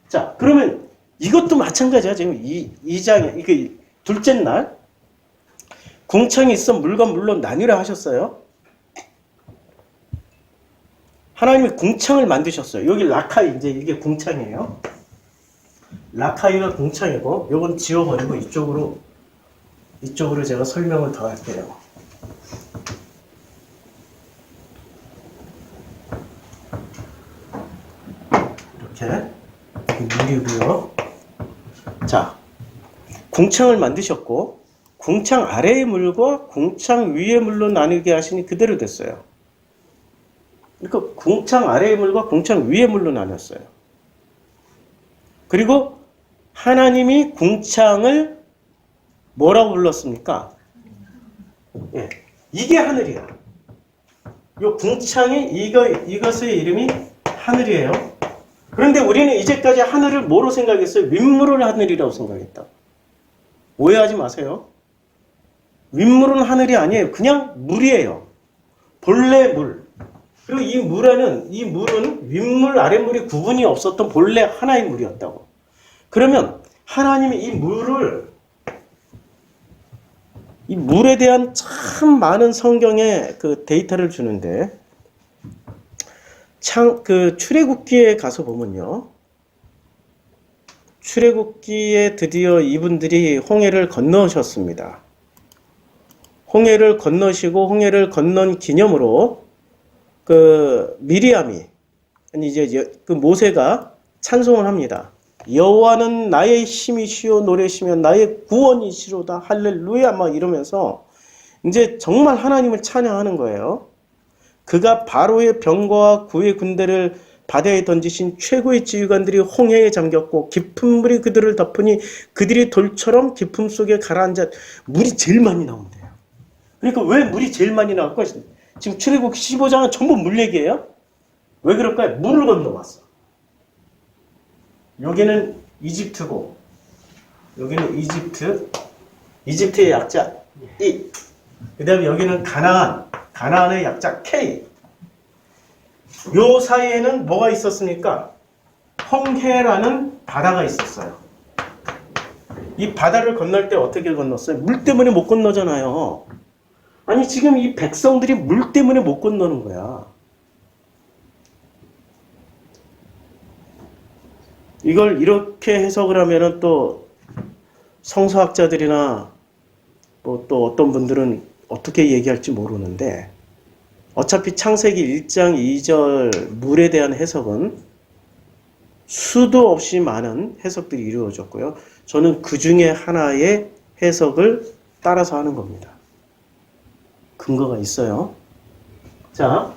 자, 그러면 이것도 마찬가지야. 지금 이 장에, 이게 둘째 날, 궁창이 있어 물과 물로 나뉘라 하셨어요. 하나님이 궁창을 만드셨어요. 여기 라카이, 이제 이게 궁창이에요. 라카이가 궁창이고, 요건 지워버리고 이쪽으로 제가 설명을 더 할게요. 이렇게. 물이고요. 자, 궁창을 만드셨고 궁창 아래의 물과 궁창 위의 물로 나누게 하시니 그대로 됐어요. 그러니까 궁창 아래의 물과 궁창 위의 물로 나눴어요. 그리고 하나님이 궁창을 뭐라고 불렀습니까? 예, 이게 하늘이야. 요 궁창이 이것의 이름이 하늘이에요. 그런데 우리는 이제까지 하늘을 뭐로 생각했어요? 윗물을 하늘이라고 생각했다. 오해하지 마세요. 윗물은 하늘이 아니에요. 그냥 물이에요. 본래 물. 그리고 이 물은 윗물, 아랫물이 구분이 없었던 본래 하나의 물이었다고. 그러면 하나님이 이 물에 대한 참 많은 성경의 그 데이터를 주는데 출애굽기에 가서 보면요. 출애굽기에 드디어 이분들이 홍해를 건너셨습니다. 홍해를 건너시고 홍해를 건넌 기념으로 미리암이 아니 이제 그 모세가 찬송을 합니다. 여호와는 나의 힘이시요 노래시며 나의 구원이시로다 할렐루야 막 이러면서 이제 정말 하나님을 찬양하는 거예요. 그가 바로의 병거와 그의 군대를 바다에 던지신 최고의 지휘관들이 홍해에 잠겼고 깊은 물이 그들을 덮으니 그들이 돌처럼 깊음 속에 가라앉아. 물이 제일 많이 나온대요. 그러니까 왜 물이 제일 많이 나올까? 지금 출애굽기 15장은 전부 물 얘기예요. 왜 그럴까요? 물을 건너왔어. 여기는 이집트고 여기는 이집트의 약자 E. 그 다음에 여기는 가나안의 약자 K. 요 사이에는 뭐가 있었습니까? 홍해라는 바다가 있었어요. 이 바다를 건널 때 어떻게 건넜어요? 물 때문에 못 건너잖아요. 아니 지금 이 백성들이 물 때문에 못 건너는 거야. 이걸 이렇게 해석을 하면은 또 성서학자들이나 뭐 또 어떤 분들은 어떻게 얘기할지 모르는데, 어차피 창세기 1장 2절 물에 대한 해석은 수도 없이 많은 해석들이 이루어졌고요. 저는 그 중에 하나의 해석을 따라서 하는 겁니다. 근거가 있어요. 자,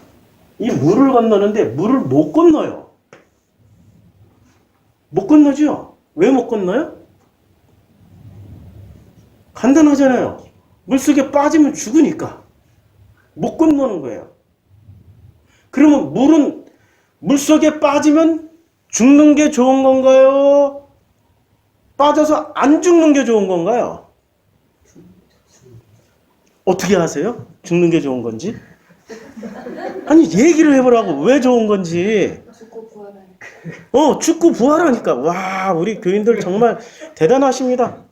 이 물을 건너는데 물을 못 건너요. 못 건너죠? 왜 못 건너요? 간단하잖아요. 물속에 빠지면 죽으니까 못 건너는 거예요. 그러면 물은 물속에 빠지면 죽는 게 좋은 건가요? 빠져서 안 죽는 게 좋은 건가요? 어떻게 아세요? 죽는 게 좋은 건지? 아니 얘기를 해보라고. 왜 좋은 건지. 죽고 부활하니까. 와, 우리 교인들 정말 대단하십니다.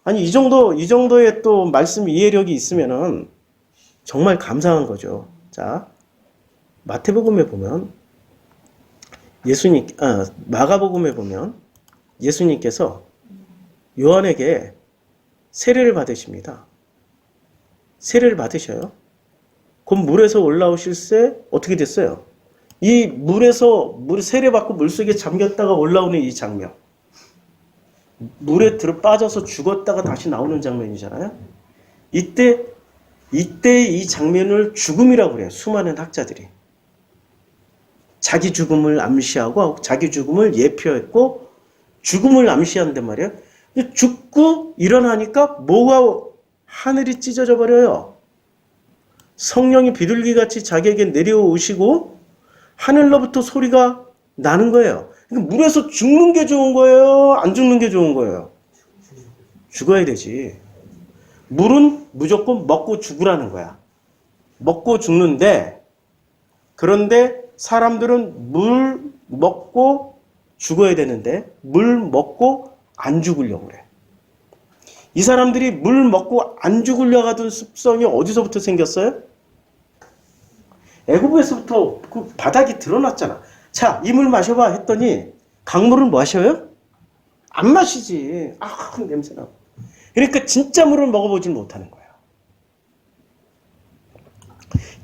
아니 이 정도의 또 말씀 이해력이 있으면은 정말 감사한 거죠. 자, 마태복음에 보면 마가복음에 보면 예수님께서 요한에게 세례를 받으십니다. 세례를 받으셔요. 곧 물에서 올라오실 때 어떻게 됐어요? 이 물에서 세례받고 물속에 잠겼다가 올라오는 이 장면. 물에 빠져서 죽었다가 다시 나오는 장면이잖아요. 이때 이 장면을 죽음이라고 그래요. 수많은 학자들이. 자기 죽음을 암시하고 자기 죽음을 예표했고 죽음을 암시한단 말이에요. 죽고 일어나니까 뭐가 하늘이 찢어져 버려요. 성령이 비둘기같이 자기에게 내려오시고 하늘로부터 소리가 나는 거예요. 그러니까 물에서 죽는 게 좋은 거예요? 안 죽는 게 좋은 거예요? 죽어야 되지. 물은 무조건 먹고 죽으라는 거야. 먹고 죽는데, 그런데 사람들은 물 먹고 죽어야 되는데 물 먹고 안 죽으려고 그래. 이 사람들이 물 먹고 안 죽으려고 하던 습성이 어디서부터 생겼어요? 애굽에서부터 그 바닥이 드러났잖아. 자, 이 물 마셔봐 했더니 강물을 마셔요? 안 마시지. 냄새나. 그러니까 진짜 물을 먹어보지 못하는 거예요.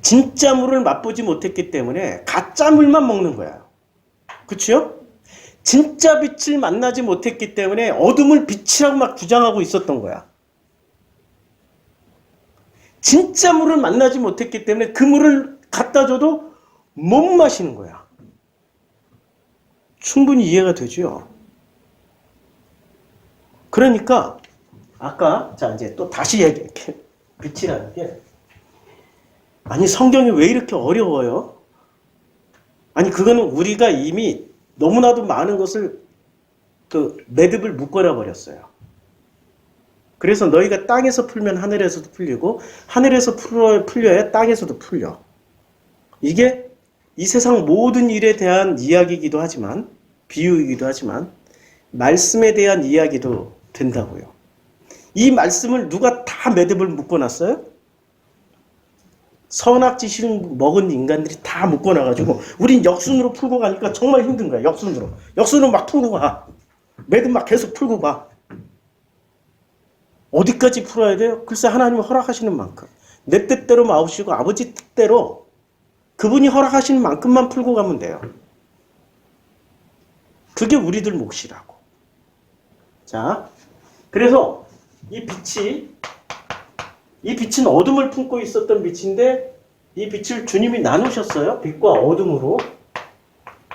진짜 물을 맛보지 못했기 때문에 가짜 물만 먹는 거예요. 그치요? 진짜 빛을 만나지 못했기 때문에 어둠을 빛이라고 막 주장하고 있었던 거야. 진짜 물을 만나지 못했기 때문에 그 물을 갖다 줘도 못 마시는 거야. 충분히 이해가 되죠. 그러니까 아까 이제 또 다시 얘기할게. 빛이라는 게, 아니 성경이 왜 이렇게 어려워요? 아니 그거는 우리가 이미 너무나도 많은 것을 매듭을 묶어놔 버렸어요. 그래서 너희가 땅에서 풀면 하늘에서도 풀리고 하늘에서 풀려야 땅에서도 풀려. 이게 이 세상 모든 일에 대한 이야기이기도 하지만, 비유이기도 하지만 말씀에 대한 이야기도 된다고요. 이 말씀을 누가 다 매듭을 묶어놨어요? 선악지식을 먹은 인간들이 다 묶어놔가지고 우린 역순으로 풀고 가니까 정말 힘든 거야. 역순으로 막 풀고 가. 매듭 막 계속 풀고 가. 어디까지 풀어야 돼요? 글쎄 하나님이 허락하시는 만큼. 내 뜻대로 마우시고 아버지 뜻대로 그분이 허락하시는 만큼만 풀고 가면 돼요. 그게 우리들 몫이라고. 자, 그래서 이 빛은 어둠을 품고 있었던 빛인데 이 빛을 주님이 나누셨어요. 빛과 어둠으로.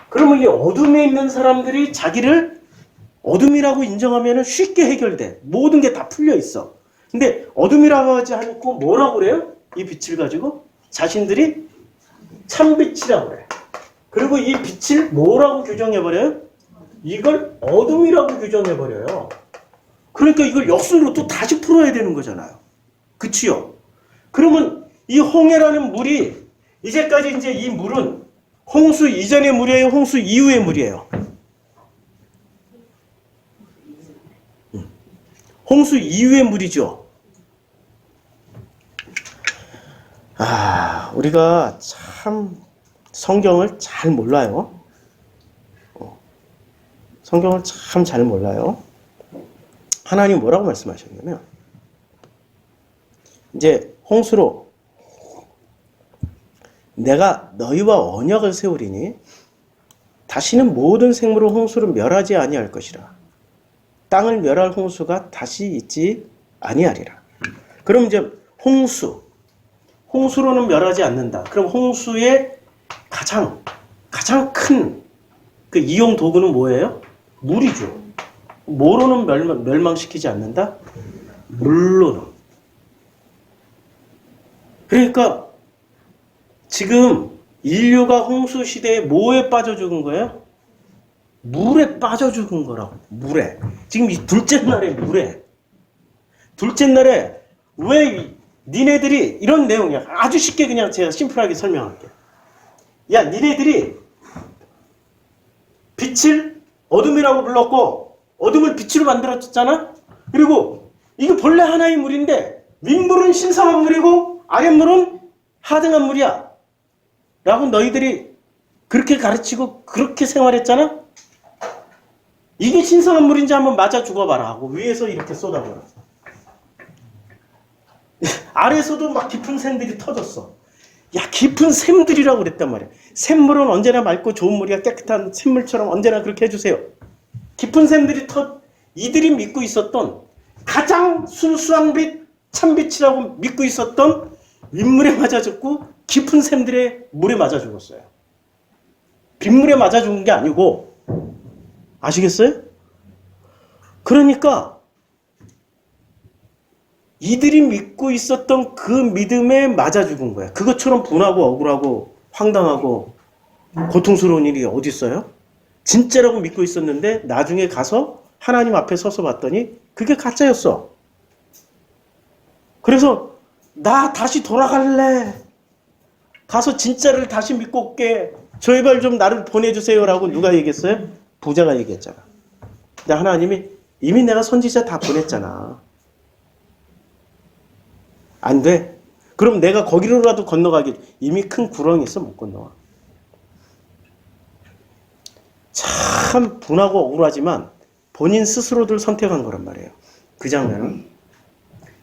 그러면 이 어둠에 있는 사람들이 자기를 어둠이라고 인정하면 쉽게 해결돼. 모든 게 다 풀려 있어. 근데 어둠이라고 하지 않고 뭐라고 그래요? 이 빛을 가지고 자신들이 참빛이라고 그래. 그리고 이 빛을 뭐라고 규정해버려요? 이걸 어둠이라고 규정해버려요. 그러니까 이걸 역순으로 또 다시 풀어야 되는 거잖아요. 그치요? 그러면 이 홍해라는 물이, 이제까지 이제 이 물은 홍수 이전의 물이에요? 홍수 이후의 물이에요? 홍수 이후의 물이죠. 우리가 참 성경을 잘 몰라요. 성경을 참 잘 몰라요. 하나님 뭐라고 말씀하셨냐면, 이제 홍수로 내가 너희와 언약을 세우리니 다시는 모든 생물을 홍수로 멸하지 아니할 것이라. 땅을 멸할 홍수가 다시 있지 아니하리라. 그럼 이제 홍수로는 멸하지 않는다. 그럼 홍수의 가장 큰 그 이용 도구는 뭐예요? 물이죠. 뭐로는 멸망시키지 않는다? 물로는. 그러니까 지금 인류가 홍수 시대에 뭐에 빠져 죽은 거예요? 물에 빠져 죽은 거라고. 물에. 지금 이 둘째 날에 물에. 둘째 날에 왜 니네들이 이런 내용이야. 아주 쉽게 그냥 제가 심플하게 설명할게요. 야, 니네들이 빛을 어둠이라고 불렀고 어둠을 빛으로 만들었잖아. 그리고 이게 본래 하나의 물인데 윗물은 신성한 물이고 아랫물은 하등한 물이야 라고 너희들이 그렇게 가르치고 그렇게 생활했잖아. 이게 신성한 물인지 한번 맞아 죽어봐라 하고 위에서 이렇게 쏟아버렸어. 아래에서도 막 깊은 샘들이 터졌어. 야, 깊은 샘들이라고 그랬단 말이야. 샘물은 언제나 맑고 좋은 물이야. 깨끗한 샘물처럼 언제나 그렇게 해주세요. 깊은 샘들이 이들이 믿고 있었던 가장 순수한 빛, 참빛이라고 믿고 있었던 윗물에 맞아 죽고 깊은 샘들의 물에 맞아 죽었어요. 빗물에 맞아 죽은 게 아니고, 아시겠어요? 그러니까 이들이 믿고 있었던 그 믿음에 맞아 죽은 거야. 그것처럼 분하고 억울하고 황당하고 고통스러운 일이 어디 있어요? 진짜라고 믿고 있었는데 나중에 가서 하나님 앞에 서서 봤더니 그게 가짜였어. 그래서 나 다시 돌아갈래. 가서 진짜를 다시 믿고 올게. 제발 좀 나를 보내주세요라고 누가 얘기했어요? 부자가 얘기했잖아. 근데 하나님이 이미 내가 선지자 다 보냈잖아. 안 돼. 그럼 내가 거기로라도 건너가기. 이미 큰 구렁이 있어 못 건너와. 참 분하고 억울하지만 본인 스스로들 선택한 거란 말이에요. 그 장면은.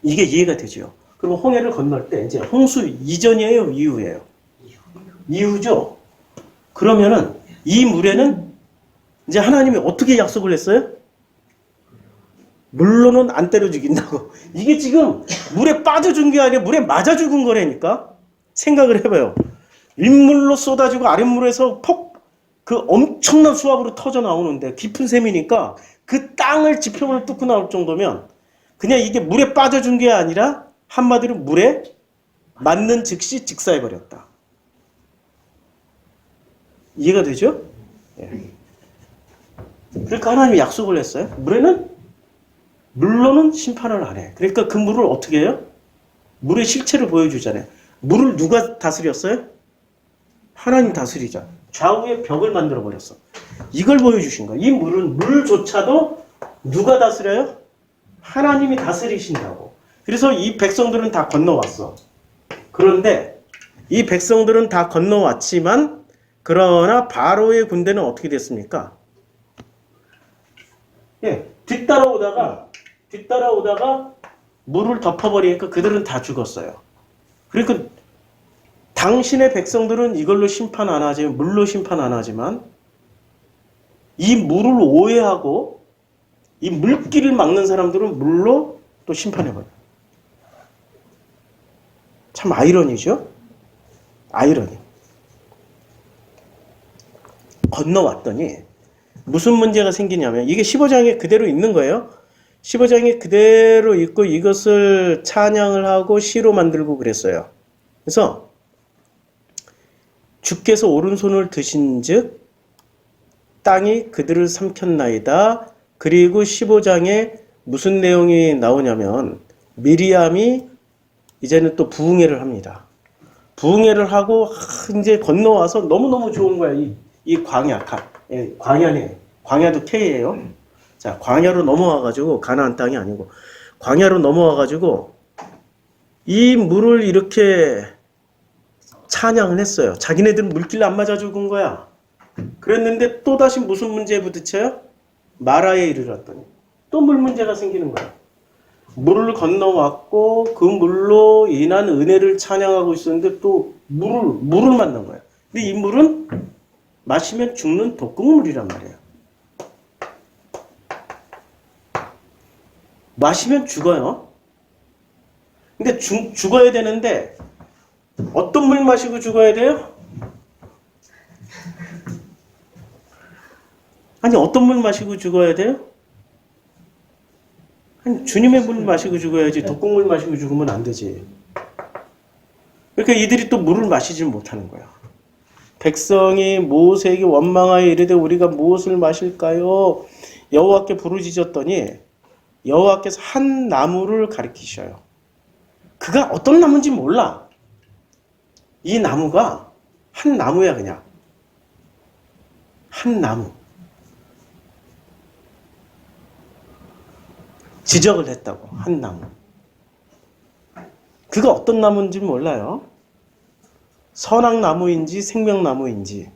이게 이해가 되죠. 그럼 홍해를 건널 때 이제 홍수 이전이에요, 이후예요? 이후죠. 그러면은 이 물에는 이제 하나님이 어떻게 약속을 했어요? 물로는 안 때려 죽인다고. 이게 지금 물에 빠져 죽은 게 아니라 물에 맞아 죽은 거라니까. 생각을 해봐요. 윗물로 쏟아지고 아랫물에서 그 엄청난 수압으로 터져 나오는데 깊은 샘이니까 그 땅을 지평을 뚫고 나올 정도면 그냥 이게 물에 빠져 준 게 아니라 한마디로 물에 맞는 즉시 직사해버렸다. 이해가 되죠? 예. 그러니까 하나님이 약속을 했어요. 물로는 심판을 안 해. 그러니까 그 물을 어떻게 해요? 물의 실체를 보여주잖아요. 물을 누가 다스렸어요? 하나님 다스리자. 좌우에 벽을 만들어버렸어. 이걸 보여주신 거야. 이 물조차도 누가 다스려요? 하나님이 다스리신다고. 그래서 이 백성들은 다 건너왔어. 그런데 이 백성들은 다 건너왔지만 그러나 바로의 군대는 어떻게 됐습니까? 예, 뒤따라오다가 물을 덮어버리니까 그들은 다 죽었어요. 그러니까 당신의 백성들은 이걸로 심판 안 하지만, 물로 심판 안 하지만 이 물을 오해하고 이 물길을 막는 사람들은 물로 또 심판해버려요. 참 아이러니죠? 아이러니. 건너왔더니 무슨 문제가 생기냐면 이게 15장에 그대로 있는 거예요. 15장에 그대로 있고 이것을 찬양을 하고 시로 만들고 그랬어요. 그래서 주께서 오른손을 드신 즉 땅이 그들을 삼켰나이다. 그리고 15장에 무슨 내용이 나오냐면 미리암이 이제는 또 부흥회를 합니다. 부흥회를 하고 이제 건너와서 너무너무 좋은 거야. 이 광야, 광야네. 광야도 K예요. 자, 광야로 넘어와가지고 가나안 땅이 아니고 광야로 넘어와가지고 이 물을 이렇게 찬양을 했어요. 자기네들은 물길 안 맞아 죽은 거야. 그랬는데 또다시 무슨 문제에 부딪혀요? 마라에 이르렀더니 또 물 문제가 생기는 거야. 물을 건너왔고 그 물로 인한 은혜를 찬양하고 있었는데 또 물을 만난 거야. 근데 이 물은 마시면 죽는 독극물이란 말이에요. 마시면 죽어요. 근데 죽어야 되는데 어떤 물 마시고 죽어야 돼요? 아니 어떤 물 마시고 죽어야 돼요? 아니 주님의 물 마시고 죽어야지 독극물 마시고 죽으면 안 되지. 그러니까 이들이 또 물을 마시지 못하는 거야. 백성이 모세에게 원망하여 이르되 우리가 무엇을 마실까요? 여호와께 부르짖었더니 여호와께서 한 나무를 가리키셔요. 그가 어떤 나무인지 몰라. 이 나무가 한 나무야 그냥. 한 나무. 지적을 했다고. 한 나무. 그가 어떤 나무인지 몰라요. 선악나무인지 생명나무인지.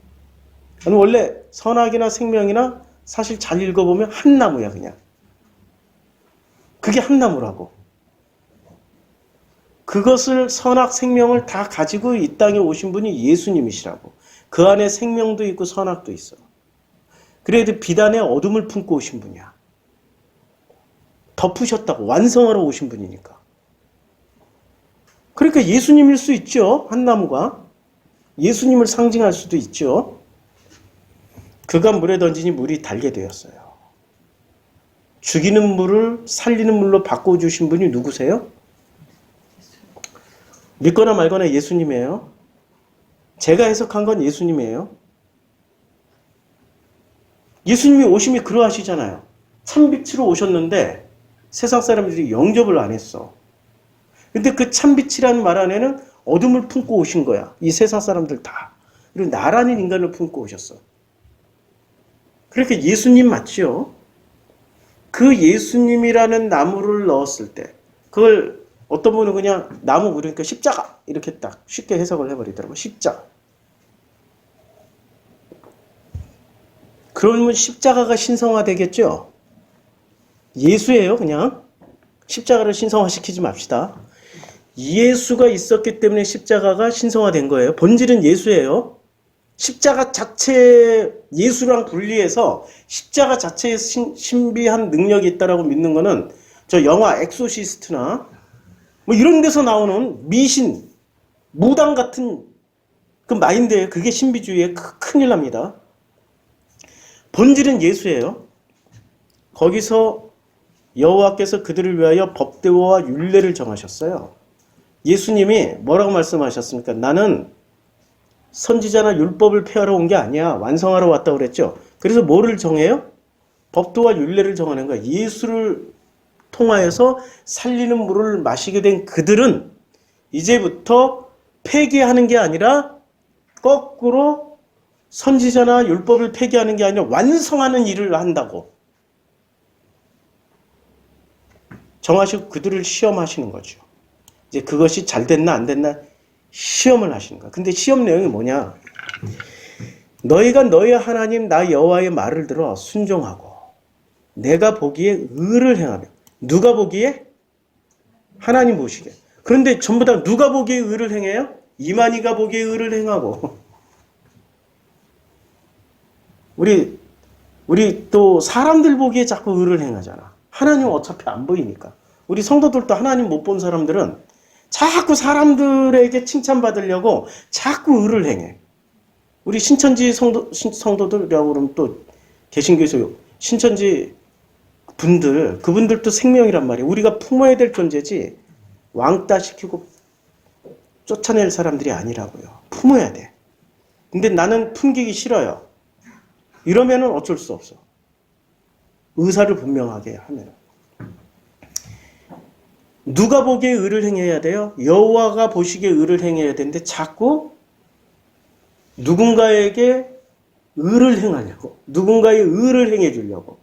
원래 선악이나 생명이나 사실 잘 읽어보면 한 나무야 그냥. 그게 한 나무라고. 그것을 선악 생명을 다 가지고 이 땅에 오신 분이 예수님이시라고. 그 안에 생명도 있고 선악도 있어. 그래도 비단의 어둠을 품고 오신 분이야. 덮으셨다고. 완성하러 오신 분이니까. 그러니까 예수님일 수 있죠. 한 나무가. 예수님을 상징할 수도 있죠. 그가 물에 던지니 물이 달게 되었어요. 죽이는 물을 살리는 물로 바꿔주신 분이 누구세요? 믿거나 말거나 예수님이에요. 제가 해석한 건 예수님이에요. 예수님이 오심이 그러하시잖아요. 참빛으로 오셨는데 세상 사람들이 영접을 안 했어. 근데 그 참빛이라는 말 안에는 어둠을 품고 오신 거야. 이 세상 사람들 다. 그리고 나라는 인간을 품고 오셨어. 그러니까 예수님 맞죠? 그 예수님이라는 나무를 넣었을 때 그걸 어떤 분은 그냥 나무 그러니까 십자가 이렇게 딱 쉽게 해석을 해버리더라고요. 십자가. 그러면 십자가가 신성화되겠죠? 예수예요 그냥. 십자가를 신성화시키지 맙시다. 예수가 있었기 때문에 십자가가 신성화된 거예요. 본질은 예수예요. 십자가 자체 예수랑 분리해서 십자가 자체에 신비한 능력이 있다라고 믿는 거는 저 영화 엑소시스트나 뭐 이런 데서 나오는 미신, 무당 같은 그 마인드예요. 그게 신비주의에 큰일 납니다. 본질은 예수예요. 거기서 여호와께서 그들을 위하여 법대와 율례를 정하셨어요. 예수님이 뭐라고 말씀하셨습니까? 나는 선지자나 율법을 폐하러 온 게 아니야. 완성하러 왔다고 그랬죠. 그래서 뭐를 정해요? 법도와 율례를 정하는 거야. 예수를 통하여서 살리는 물을 마시게 된 그들은 이제부터 폐기하는 게 아니라 거꾸로 선지자나 율법을 폐기하는 게 아니라 완성하는 일을 한다고 정하시고 그들을 시험하시는 거죠. 이제 그것이 잘 됐나 안 됐나 시험을 하시는 거야. 근데 시험 내용이 뭐냐? 너희가 너희 하나님 나 여호와의 말을 들어 순종하고 내가 보기에 의를 행하며. 누가 보기에? 하나님 보시기에. 그런데 전부 다 누가 보기에 의를 행해요? 이만희가 보기에 의를 행하고. 우리 또 사람들 보기에 자꾸 의를 행하잖아. 하나님은 어차피 안 보이니까. 우리 성도들도 하나님 못 본 사람들은 자꾸 사람들에게 칭찬받으려고 자꾸 의를 행해. 우리 신천지 성도들이라고 그러면 또 개신교에서 신천지 분들, 그분들도 생명이란 말이에요. 우리가 품어야 될 존재지 왕따 시키고 쫓아낼 사람들이 아니라고요. 품어야 돼. 근데 나는 품기기 싫어요. 이러면은 어쩔 수 없어. 의사를 분명하게 하면. 누가 보기에 의를 행해야 돼요? 여호와가 보시기에 의를 행해야 되는데 자꾸 누군가에게 의를 행하려고, 누군가의 의를 행해 주려고.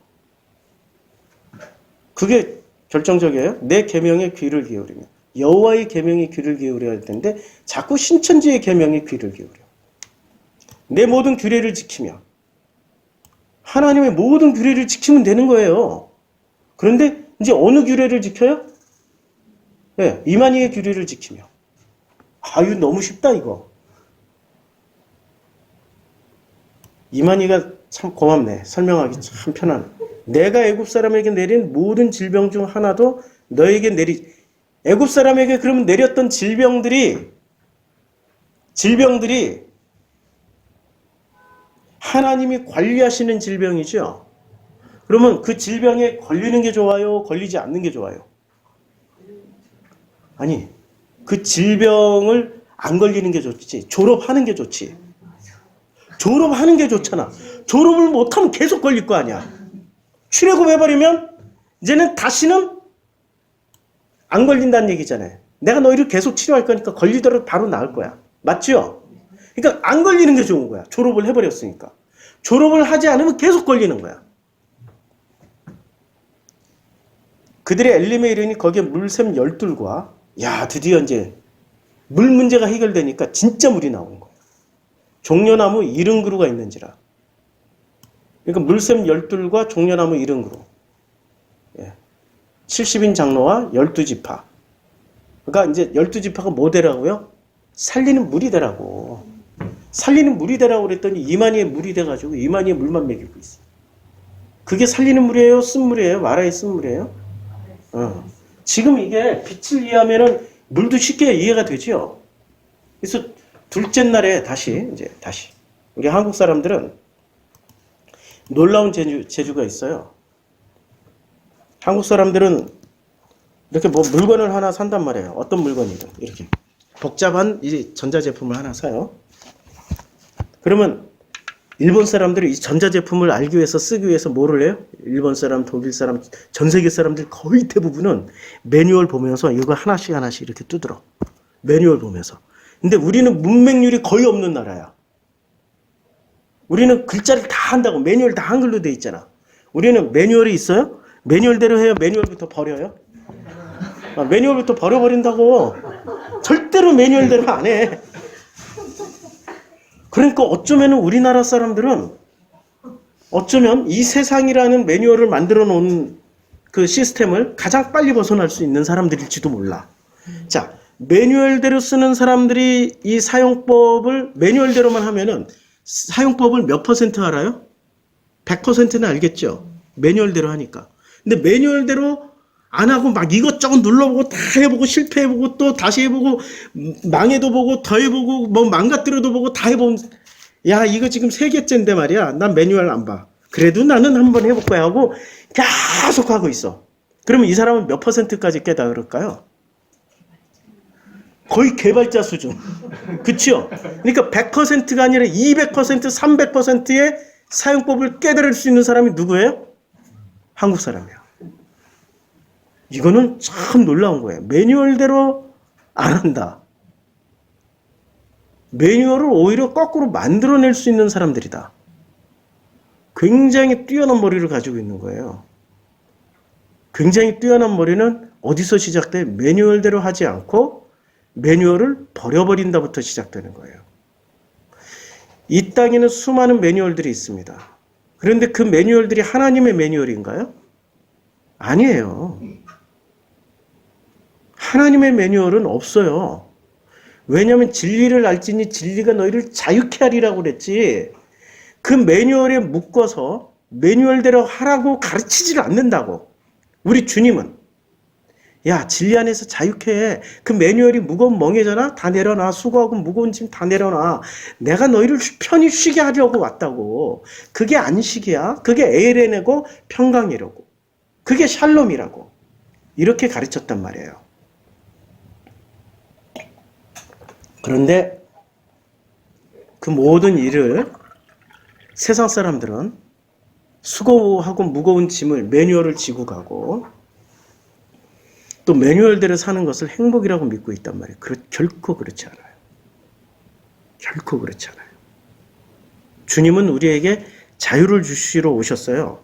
그게 결정적이에요. 내 계명에 귀를 기울이며 여호와의 계명에 귀를 기울여야 할 텐데 자꾸 신천지의 계명에 귀를 기울여. 내 모든 규례를 지키며 하나님의 모든 규례를 지키면 되는 거예요. 그런데 이제 어느 규례를 지켜요? 네, 이만희의 규례를 지키며. 아유, 너무 쉽다 이거. 이만희가 참 고맙네. 설명하기 참 편하네. 내가 애굽 사람에게 내린 모든 질병 중 하나도 너에게 애굽 사람에게 그러면 내렸던 질병들이 하나님이 관리하시는 질병이죠. 그러면 그 질병에 걸리는 게 좋아요? 걸리지 않는 게 좋아요? 아니, 그 질병을 안 걸리는 게 좋지. 졸업하는 게 좋지. 졸업하는 게 좋잖아. 졸업을 못하면 계속 걸릴 거 아니야. 출애굽해버리면 이제는 다시는 안 걸린다는 얘기잖아요. 내가 너희를 계속 치료할 거니까 걸리더라도 바로 나을 거야. 맞죠? 그러니까 안 걸리는 게 좋은 거야. 졸업을 해버렸으니까. 졸업을 하지 않으면 계속 걸리는 거야. 그들의 엘림에 이르니 거기에 물샘 12과 야 드디어 이제 물 문제가 해결되니까 진짜 물이 나오는 거야. 종려나무 70그루가 있는지라. 그러니까 물샘 12과 종려나무 70그루. 70인 장로와 12지파. 그러니까 이제 12지파가 뭐 되라고요? 살리는 물이 되라고. 살리는 물이 되라고 그랬더니 이만희의 물이 돼가지고 이만희의 물만 먹이고 있어. 그게 살리는 물이에요? 쓴 물이에요? 마라의 쓴 물이에요? 지금 이게 빛을 이해하면은 물도 쉽게 이해가 되죠. 그래서 둘째 날에 다시 우리 한국 사람들은 놀라운 재주가 있어요. 한국 사람들은 이렇게 뭐 물건을 하나 산단 말이에요. 어떤 물건이든 이렇게 복잡한 이 전자제품을 하나 사요. 그러면 일본 사람들이 이 전자제품을 알기 위해서 쓰기 위해서 뭐를 해요? 일본 사람, 독일 사람, 전 세계 사람들 거의 대부분은 매뉴얼 보면서 이거 하나씩 이렇게 두드러. 매뉴얼 보면서. 근데 우리는 문맹률이 거의 없는 나라야. 우리는 글자를 다 한다고. 매뉴얼 다 한글로 돼 있잖아. 우리는 매뉴얼이 있어요? 매뉴얼대로 해요? 매뉴얼부터 버려요? 매뉴얼부터 버려버린다고. 절대로 매뉴얼대로 안 해. 그러니까 어쩌면 우리나라 사람들은 어쩌면 이 세상이라는 매뉴얼을 만들어 놓은 그 시스템을 가장 빨리 벗어날 수 있는 사람들일지도 몰라. 자, 매뉴얼대로 쓰는 사람들이 이 사용법을 매뉴얼대로만 하면은 사용법을 몇 퍼센트 알아요? 100%는 알겠죠? 매뉴얼대로 하니까. 근데 매뉴얼대로 안 하고 막 이것저것 눌러보고 다 해보고 실패해보고 또 다시 해보고 망해도 보고 더 해보고 뭐 망가뜨려도 보고 다 해본 야 이거 지금 3개째인데 말이야. 난 매뉴얼 안 봐. 그래도 나는 한번 해볼 거야 하고 계속 하고 있어. 그러면 이 사람은 몇 퍼센트까지 깨달을까요? 거의 개발자 수준. 그쵸? 그러니까 100%가 아니라 200%, 300%의 사용법을 깨달을 수 있는 사람이 누구예요? 한국 사람이야. 이거는 참 놀라운 거예요. 매뉴얼대로 안 한다. 매뉴얼을 오히려 거꾸로 만들어낼 수 있는 사람들이다. 굉장히 뛰어난 머리를 가지고 있는 거예요. 굉장히 뛰어난 머리는 어디서 시작돼? 매뉴얼대로 하지 않고 매뉴얼을 버려버린다부터 시작되는 거예요. 이 땅에는 수많은 매뉴얼들이 있습니다. 그런데 그 매뉴얼들이 하나님의 매뉴얼인가요? 아니에요. 하나님의 매뉴얼은 없어요. 왜냐하면 진리를 알지니 진리가 너희를 자유케 하리라고 그랬지. 그 매뉴얼에 묶어서 매뉴얼대로 하라고 가르치지를 않는다고. 우리 주님은 야 진리 안에서 자유케 해. 그 매뉴얼이 무거운 멍해잖아. 다 내려놔. 수고하고 무거운 짐 다 내려놔. 내가 너희를 편히 쉬게 하려고 왔다고. 그게 안식이야. 그게 에레네고 평강이라고. 그게 샬롬이라고. 이렇게 가르쳤단 말이에요. 그런데 그 모든 일을 세상 사람들은 수고하고 무거운 짐을 매뉴얼을 지고 가고 또 매뉴얼대로 사는 것을 행복이라고 믿고 있단 말이에요. 결코 그렇지 않아요. 결코 그렇지 않아요. 주님은 우리에게 자유를 주시러 오셨어요.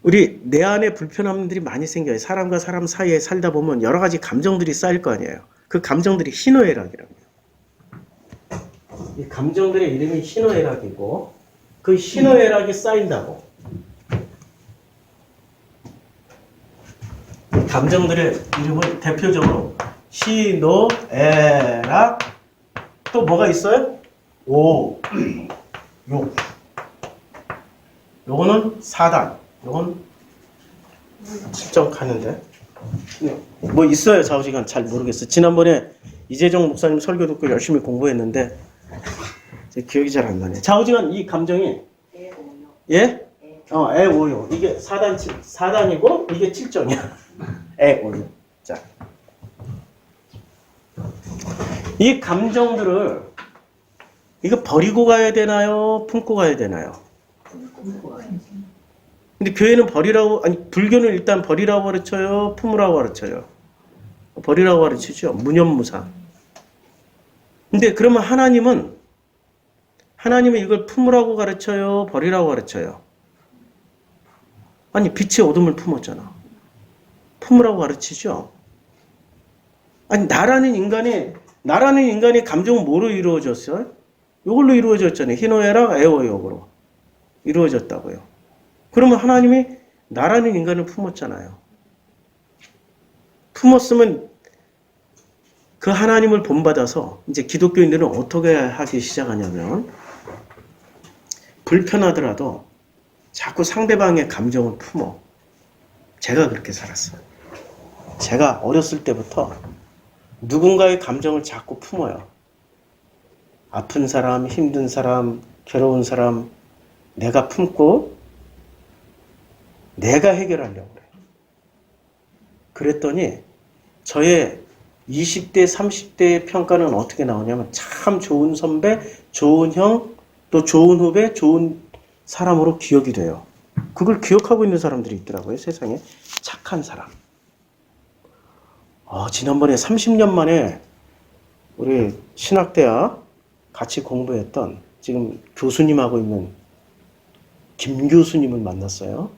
우리 내 안에 불편함들이 많이 생겨요. 사람과 사람 사이에 살다 보면 여러 가지 감정들이 쌓일 거 아니에요. 그 감정들이 희노애락이라고요. 이 감정들의 이름이 희노애락이고 그 희노애락이 쌓인다고. 이 감정들의 이름을 대표적으로 희노애락 또 뭐가 있어요? 오, 욕. 요거는 사단. 요건 측정하는데 뭐 있어요. 좌우지간 잘 모르겠어요. 지난번에 이재정 목사님 설교 듣고 열심히 공부했는데 제 기억이 잘 안 나네. 좌우지간 이 감정이 예? 애오요. 이게 사단이고 이게 7정이야. 애오요. 자, 이 감정들을 이거 버리고 가야 되나요? 품고 가야 되나요? 근데 교회는 버리라고, 아니, 불교는 일단 버리라고 가르쳐요? 품으라고 가르쳐요? 버리라고 가르치죠? 무념무상. 근데 그러면 하나님은 이걸 품으라고 가르쳐요? 버리라고 가르쳐요? 아니, 빛이 어둠을 품었잖아. 품으라고 가르치죠? 아니, 나라는 인간의 감정은 뭐로 이루어졌어요? 이걸로 이루어졌잖아요. 희노애락, 애호욕으로 이루어졌다고요. 그러면 하나님이 나라는 인간을 품었잖아요. 품었으면 그 하나님을 본받아서 이제 기독교인들은 어떻게 하기 시작하냐면 불편하더라도 자꾸 상대방의 감정을 품어. 제가 그렇게 살았어요. 제가 어렸을 때부터 누군가의 감정을 자꾸 품어요. 아픈 사람, 힘든 사람, 괴로운 사람 내가 품고 내가 해결하려고 그래요. 그랬더니 저의 20대, 30대의 평가는 어떻게 나오냐면 참 좋은 선배, 좋은 형, 또 좋은 후배, 좋은 사람으로 기억이 돼요. 그걸 기억하고 있는 사람들이 있더라고요. 세상에. 착한 사람. 지난번에 30년 만에 우리 신학대학 같이 공부했던 지금 교수님하고 있는 김 교수님을 만났어요.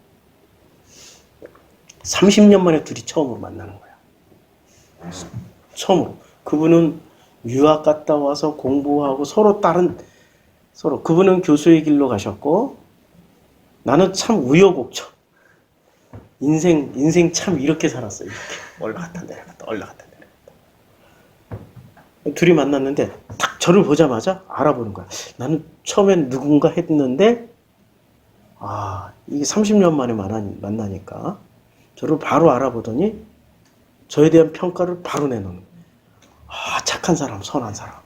30년 만에 둘이 처음으로 만나는 거야. 처음으로. 그분은 유학 갔다 와서 공부하고 서로 그분은 교수의 길로 가셨고 나는 참 우여곡절. 인생 참 이렇게 살았어요. 이렇게. 올라갔다 내려갔다 올라갔다 내려갔다. 둘이 만났는데 딱 저를 보자마자 알아보는 거야. 나는 처음엔 누군가 했는데 이게 30년 만에 만나니까 저를 바로 알아보더니 저에 대한 평가를 바로 내놓는 거예요. 착한 사람, 선한 사람.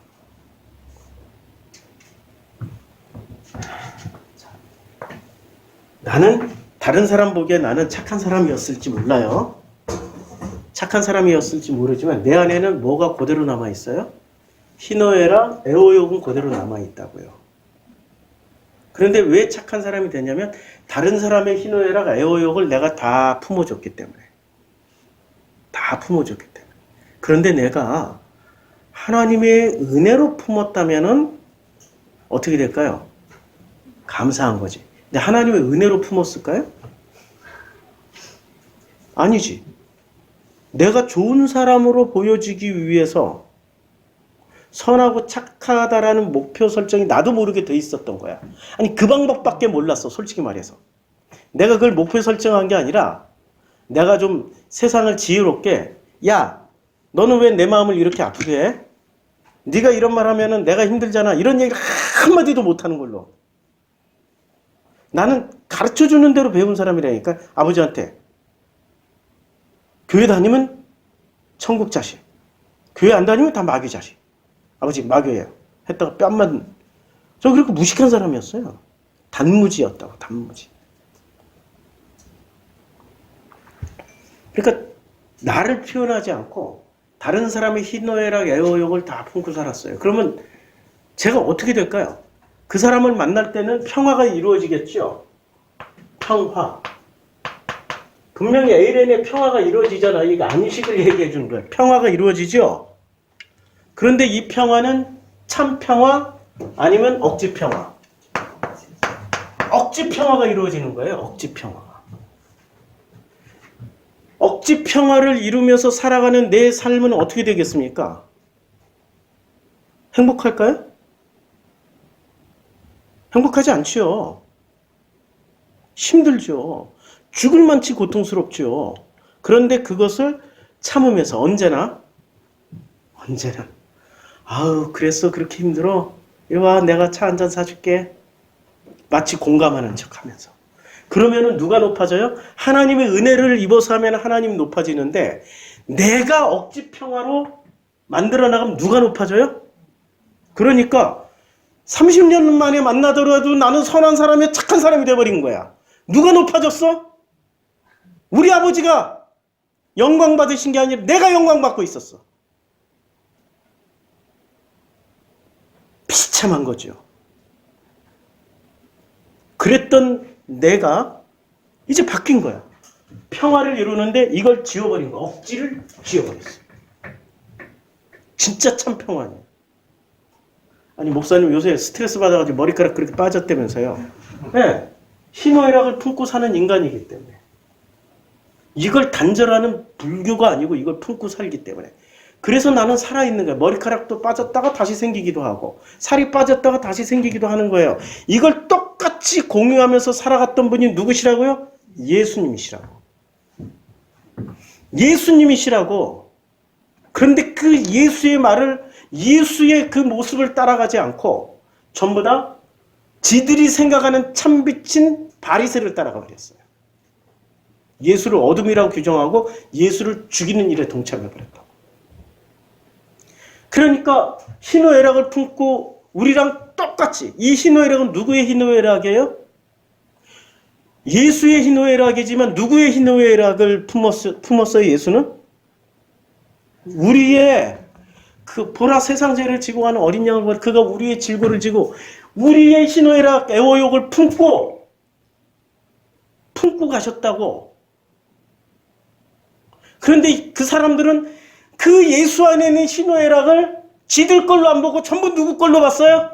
나는 다른 사람 보기에 나는 착한 사람이었을지 몰라요. 착한 사람이었을지 모르지만 내 안에는 뭐가 그대로 남아있어요? 희노애락, 애호욕은 그대로 남아있다고요. 그런데 왜 착한 사람이 되냐면 다른 사람의 희노애락, 애호욕을 내가 다 품어줬기 때문에. 다 품어줬기 때문에. 그런데 내가 하나님의 은혜로 품었다면은 어떻게 될까요? 감사한 거지. 근데 하나님의 은혜로 품었을까요? 아니지. 내가 좋은 사람으로 보여지기 위해서 선하고 착하다라는 목표 설정이 나도 모르게 돼 있었던 거야. 아니 그 방법밖에 몰랐어. 솔직히 말해서. 내가 그걸 목표 설정한 게 아니라 내가 좀 세상을 지혜롭게 야 너는 왜 내 마음을 이렇게 아프게 해? 네가 이런 말 하면은 내가 힘들잖아. 이런 얘기를 한마디도 못하는 걸로. 나는 가르쳐주는 대로 배운 사람이라니까. 아버지한테 교회 다니면 천국 자식, 교회 안 다니면 다 마귀 자식. 아버지 마귀예요 했다가 뺨만. 저 그렇게 무식한 사람이었어요. 단무지였다고. 단무지. 그러니까 나를 표현하지 않고 다른 사람의 희노애락, 애호욕을 다 품고 살았어요. 그러면 제가 어떻게 될까요? 그 사람을 만날 때는 평화가 이루어지겠죠. 평화. 분명히 에이렌의 평화가 이루어지잖아. 이거 안식을 얘기해 주는 거야. 평화가 이루어지죠. 그런데 이 평화는 참 평화 아니면 억지 평화. 억지 평화가 이루어지는 거예요. 억지 평화가. 억지 평화를 이루면서 살아가는 내 삶은 어떻게 되겠습니까? 행복할까요? 행복하지 않지요. 힘들죠. 죽을 만치 고통스럽죠. 그런데 그것을 참으면서 언제나 아우 그랬어 그렇게 힘들어 이리 와 내가 차 한잔 사줄게 마치 공감하는 척하면서 그러면은 누가 높아져요? 하나님의 은혜를 입어서 하면 하나님이 높아지는데 내가 억지 평화로 만들어 나가면 누가 높아져요? 그러니까 30년 만에 만나더라도 나는 선한 사람이 착한 사람이 돼버린 거야. 누가 높아졌어? 우리 아버지가 영광 받으신 게 아니라 내가 영광 받고 있었어. 비참한 거죠. 그랬던 내가 이제 바뀐 거야. 평화를 이루는데 이걸 지워버린 거야. 억지를 지워버렸어. 진짜 참 평화네. 아니 목사님 요새 스트레스 받아가지고 머리카락 그렇게 빠졌다면서요. 네. 희노애락을 품고 사는 인간이기 때문에 이걸 단절하는 불교가 아니고 이걸 품고 살기 때문에 그래서 나는 살아있는 거야. 머리카락도 빠졌다가 다시 생기기도 하고 살이 빠졌다가 다시 생기기도 하는 거예요. 이걸 똑같이 공유하면서 살아갔던 분이 누구시라고요? 예수님이시라고. 예수님이시라고. 그런데 그 예수의 말을 예수의 그 모습을 따라가지 않고 전부 다 지들이 생각하는 참빛인 바리새를 따라가 버렸어요. 예수를 어둠이라고 규정하고 예수를 죽이는 일에 동참해 버렸다고. 그러니까 희노애락을 품고 우리랑 똑같이 이 희노애락은 누구의 희노애락이에요? 예수의 희노애락이지만 누구의 희노애락을 품었어요 예수는? 우리의 그 보라 세상 죄를 지고 가는 어린 양을 보라 그가 우리의 질고를 지고 우리의 희노애락 애호욕을 품고 가셨다고. 그런데 그 사람들은 그 예수 안에 있는 희노애락을 지들 걸로 안 보고 전부 누구 걸로 봤어요?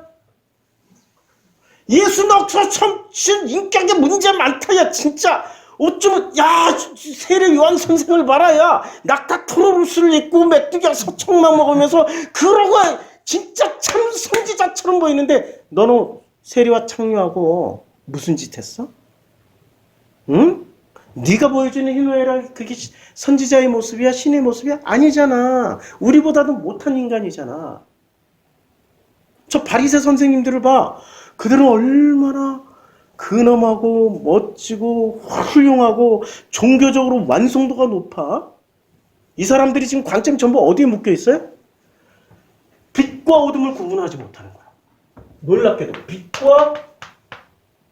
예수 너 참 인격에 문제 많다 야 진짜 어쩌면 야 세례 요한 선생을 봐라 야 낙타 토로루스를 입고 메뚜기와 서청만 먹으면서 그러고 진짜 참 선지자처럼 보이는데 너는 세례와 창녀하고 무슨 짓 했어? 응? 네가 보여주는 희노애락 그게 선지자의 모습이야? 신의 모습이야? 아니잖아. 우리보다도 못한 인간이잖아. 저 바리새 선생님들을 봐. 그들은 얼마나 근엄하고 멋지고 훌륭하고 종교적으로 완성도가 높아. 이 사람들이 지금 관점이 전부 어디에 묶여 있어요? 빛과 어둠을 구분하지 못하는 거야. 놀랍게도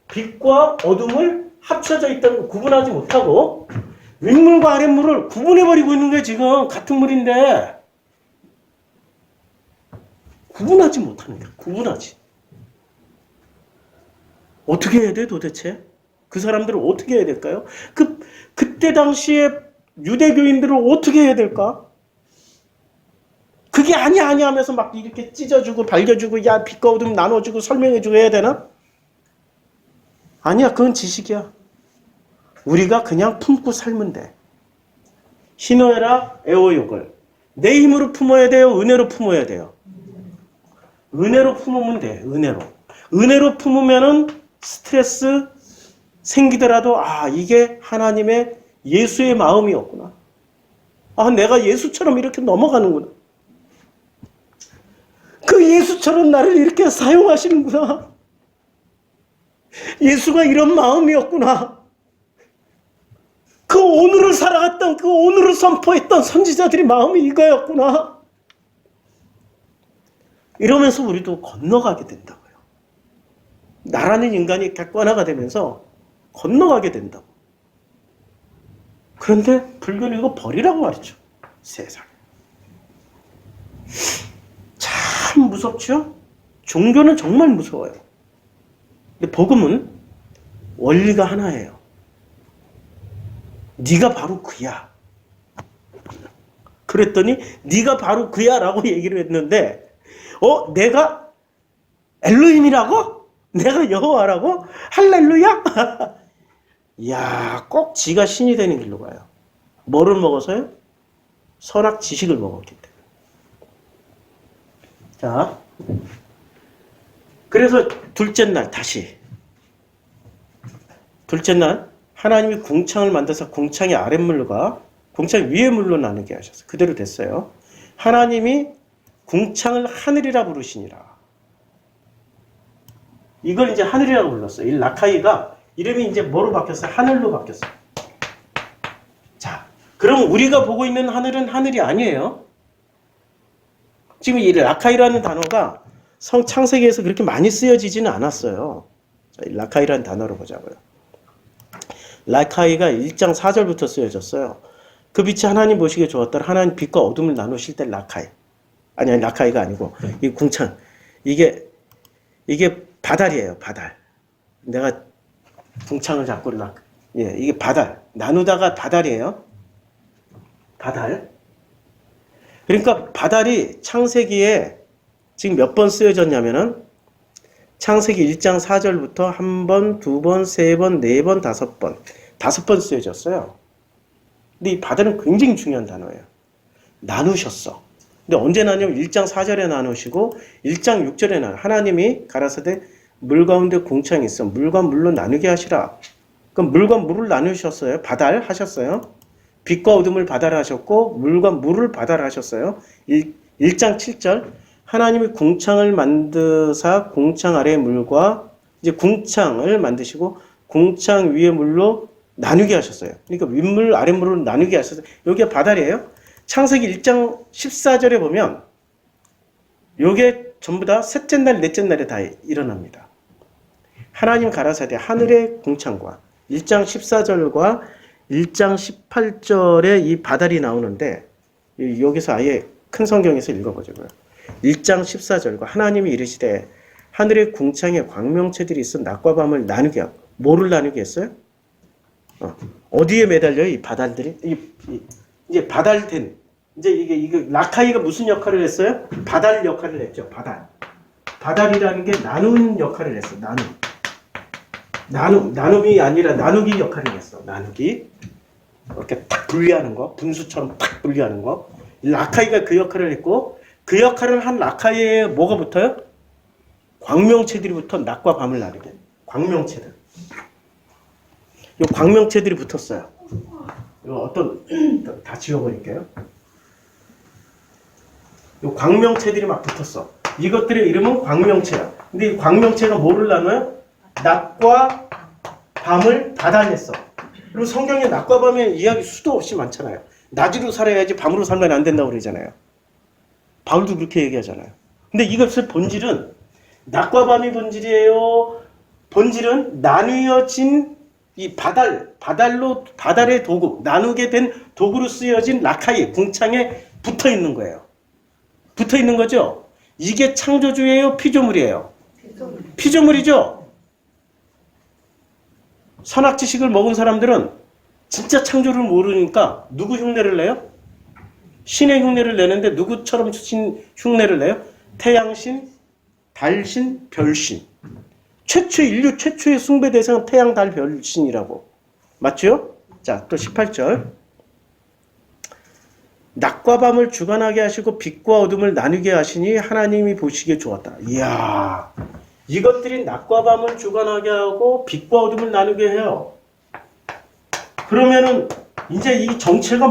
빛과 어둠을 합쳐져 있다는 걸 구분하지 못하고 윗물과 아랫물을 구분해버리고 있는 거예요. 지금 같은 물인데 구분하지 못하는 거야. 구분하지. 어떻게 해야 돼 도대체? 그 사람들을 어떻게 해야 될까요? 그때 당시에 유대교인들을 어떻게 해야 될까? 그게 아니야 하면서 막 이렇게 찢어주고 발겨주고 야 빛과 어둠 나눠주고 설명해주고 해야 되나? 아니야 그건 지식이야. 우리가 그냥 품고 살면 돼. 희노애락 애호욕을 내 힘으로 품어야 돼요? 은혜로 품어야 돼요? 은혜로 품으면 돼. 은혜로 품으면은 스트레스 생기더라도 아 이게 하나님의 예수의 마음이었구나. 아 내가 예수처럼 이렇게 넘어가는구나. 그 예수처럼 나를 이렇게 사용하시는구나. 예수가 이런 마음이었구나. 그 오늘을 살아갔던 그 오늘을 선포했던 선지자들의 마음이 이거였구나. 이러면서 우리도 건너가게 된다고요. 나라는 인간이 객관화가 되면서 건너가게 된다고. 그런데 불교는 이거 버리라고 말이죠. 세상에. 참 무섭죠? 종교는 정말 무서워요. 근데 복음은 원리가 하나예요. 네가 바로 그야. 그랬더니 네가 바로 그야 라고 얘기를 했는데 내가 엘로힘이라고? 내가 여호와라고? 할렐루야? 이야 꼭 지가 신이 되는 길로 가요. 뭐를 먹어서요? 선악 지식을 먹었기 때문에. 자, 그래서 둘째 날 다시 둘째 날 하나님이 궁창을 만들어서 궁창의 아랫물과 궁창의 위의 물로 나누게 하셨어요. 그대로 됐어요. 하나님이 궁창을 하늘이라 부르시니라. 이걸 이제 하늘이라고 불렀어요. 이 라카이가 이름이 이제 뭐로 바뀌었어요? 하늘로 바뀌었어요. 자, 그럼 우리가 보고 있는 하늘은 하늘이 아니에요. 지금 이 라카이라는 단어가 창세기에서 그렇게 많이 쓰여지지는 않았어요. 자, 이 라카이라는 단어로 보자고요. 라카이가 1장 4절부터 쓰여졌어요. 그 빛이 하나님 보시기에 좋았더라. 하나님 빛과 어둠을 나누실 때 라카이. 아니, 라카이가 아니고 이 궁창. 이게 바달이에요. 바달. 내가 궁창을 잡고 이게 바달. 나누다가 바달이에요. 바달. 그러니까 바달이 창세기에 지금 몇 번 쓰여졌냐면은 창세기 1장 4절부터 한 번, 두 번, 세 번, 네 번, 다섯 번. 5번 쓰여졌어요. 근데 이 바달은 굉장히 중요한 단어예요. 나누셨어. 근데 언제 나누냐면 1장 4절에 나누시고 1장 6절에 하나님이 가라사대 물 가운데 궁창이 있어. 물과 물로 나누게 하시라. 그럼 물과 물을 나누셨어요. 바달 하셨어요. 빛과 어둠을 바달하셨고 물과 물을 바달하셨어요. 1장 7절 하나님이 궁창을 만드사 궁창 아래의 물과 이제 궁창을 만드시고 궁창 위의 물로 나누게 하셨어요. 그러니까 윗물 아랫물로 나누게 하셨어요. 여기가 바달이에요. 창세기 1장 14절에 보면 요게 전부 다 셋째 날, 넷째 날에 다 일어납니다. 하나님 가라사대 하늘의 궁창과 1장 14절과 1장 18절에 이 바달이 나오는데 여기서 아예 큰 성경에서 읽어보자고요. 1장 14절과 하나님이 이르시되 하늘의 궁창에 광명체들이 있어 낮과 밤을 나누게 하고 뭐를 나누게 했어요? 어디에 매달려요? 이 바달들이? 이제 바달된 이제 이게 라카이가 무슨 역할을 했어요? 바달 역할을 했죠. 바달이라는 게 나누는 역할을 했어. 나눔이 아니라 나누기 역할을 했어. 나누기. 이렇게 딱 분리하는 거, 분수처럼 딱 분리하는 거. 라카이가 그 역할을 했고, 그 역할을 한 라카이에 뭐가 붙어요? 광명체들이 붙어 낮과 밤을 나누게. 광명체들. 요 광명체들이 붙었어요. 이거 다 지워버릴게요. 요 광명체들이 막 붙었어. 이것들의 이름은 광명체야. 근데 이 광명체가 뭐를 나눠요? 낮과 밤을 바달했어. 그리고 성경에 낮과 밤의 이야기 수도 없이 많잖아요. 낮으로 살아야지 밤으로 살면 안 된다고 그러잖아요. 바울도 그렇게 얘기하잖아요. 근데 이것의 본질은 낮과 밤이 본질이에요. 본질은 나누어진 이 바달의 도구, 나누게 된 도구로 쓰여진 라카이, 궁창에 붙어 있는 거예요. 붙어 있는 거죠? 이게 창조주예요? 피조물이에요? 피조물이죠? 선악지식을 먹은 사람들은 진짜 창조를 모르니까 누구 흉내를 내요? 신의 흉내를 내는데 누구처럼 흉내를 내요? 태양신, 달신, 별신. 인류 최초의 숭배 대상은 태양, 달, 별신이라고. 맞죠? 자, 또 18절. 낮과 밤을 주관하게 하시고 빛과 어둠을 나누게 하시니 하나님이 보시기에 좋았다. 이야, 이것들이 낮과 밤을 주관하게 하고 빛과 어둠을 나누게 해요. 그러면은 이제 이 정체가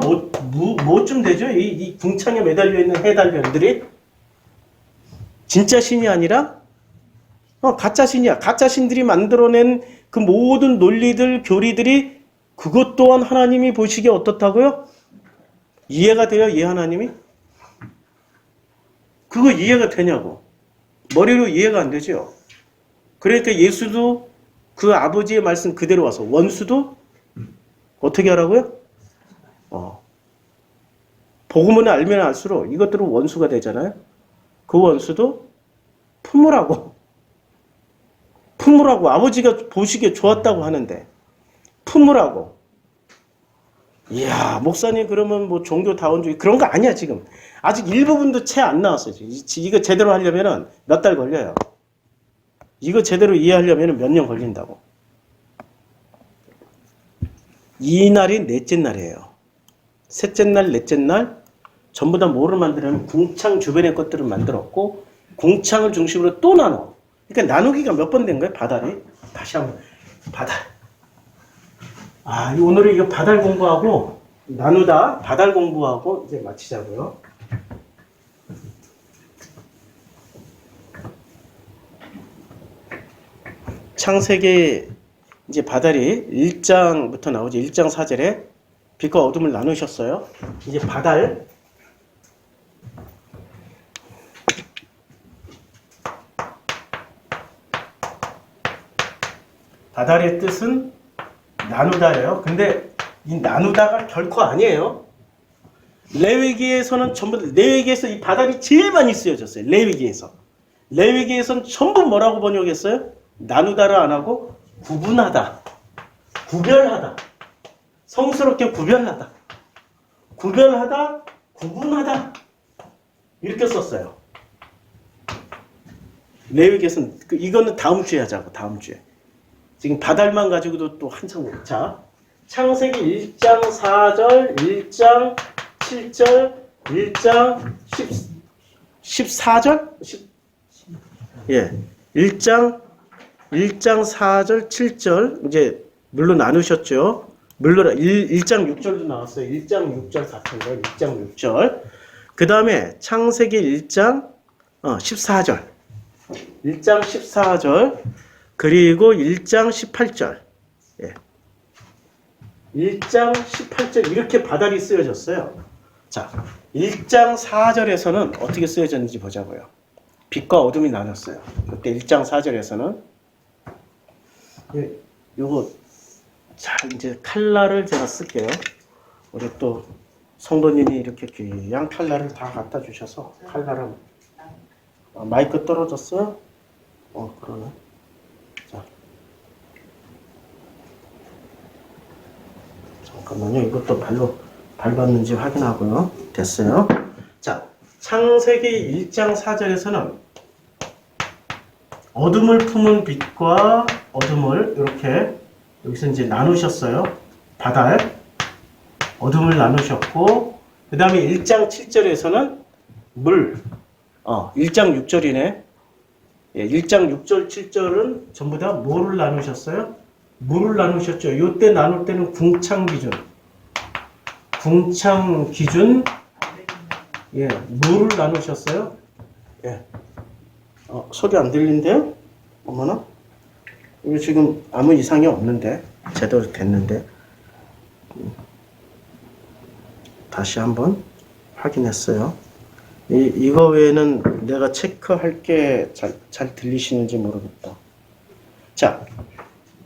뭐쯤 되죠? 이 궁창에 매달려 있는 해달별들이 진짜 신이 아니라 가짜 신이야. 가짜 신들이 만들어낸 그 모든 논리들, 교리들이 그것 또한 하나님이 보시기에 어떻다고요? 이해가 돼요? 이 하나님이? 그거 이해가 되냐고. 머리로 이해가 안 되죠. 그러니까 예수도 그 아버지의 말씀 그대로 와서 원수도 어떻게 하라고요? 복음을 알면 알수록 이것들은 원수가 되잖아요. 그 원수도 품으라고. 아버지가 보시기에 좋았다고 하는데 품으라고. 이야, 목사님 그러면 뭐 종교다원주의 그런 거 아니야 지금. 아직 일부분도 채 안 나왔어요. 이거 제대로 하려면 몇 달 걸려요. 이거 제대로 이해하려면 몇 년 걸린다고. 이 날이 넷째 날이에요. 셋째 날, 넷째 날 전부 다 뭐를 만들냐면 궁창 주변의 것들을 만들었고 궁창을 중심으로 또 나눠. 그러니까 나누기가 몇 번 된 거예요? 바달이. 다시 한번 바달. 오늘은 이거 바달 공부하고 나누다 바달 공부하고 이제 마치자고요. 창세기 이제 바달이 1장부터 나오죠. 1장 4절에 빛과 어둠을 나누셨어요. 이제 바달. 바달의 뜻은 나누다예요. 근데 이 나누다가 결코 아니에요. 레위기에서는 전부 레위기에서 이 바달이 제일 많이 쓰여졌어요. 레위기에서는 전부 뭐라고 번역했어요? 나누다를 안 하고 구분하다, 구별하다, 성스럽게 구별하다, 구분하다 이렇게 썼어요. 레위기에서는 이거는 다음 주에 하자고. 다음 주에. 지금 바달만 가지고도 또 한참. 자, 창세기 1장 4절, 1장 7절, 1장 14절? 예. 1장 4절, 7절. 이제 물로 나누셨죠. 물론 1장 6절도 나왔어요. 1장 6절 같은 거. 1장 6절. 그 다음에 창세기 1장 14절. 1장 14절. 그리고 1장 18절. 예. 1장 18절 이렇게 바달이 쓰여졌어요. 자, 1장 4절에서는 어떻게 쓰여졌는지 보자고요. 빛과 어둠이 나눴어요. 그때 1장 4절에서는 요거 자 이제 칼라를 제가 쓸게요. 우리 또 성도님이 이렇게 귀한 칼라를 다 갖다 주셔서 칼라를 마이크 떨어졌어요? 그러네. 자, 잠깐만요. 이것도 발로 밟았는지 확인하고요. 됐어요. 자, 창세기 1장 4절에서는 어둠을 품은 빛과 어둠을 이렇게 여기서 이제 나누셨어요. 바달. 어둠을 나누셨고, 그 다음에 1장 7절에서는 물. 1장 6절이네. 예, 1장 6절, 7절은 전부 다 뭐를 나누셨어요? 물을 나누셨죠. 요때 나눌 때는 궁창 기준. 예, 물을 나누셨어요. 예. 소리 안 들린대요? 어머나? 이거 지금 아무 이상이 없는데. 제대로 됐는데. 다시 한번 확인했어요. 이거 외에는 내가 체크할 게 잘 들리시는지 모르겠다. 자,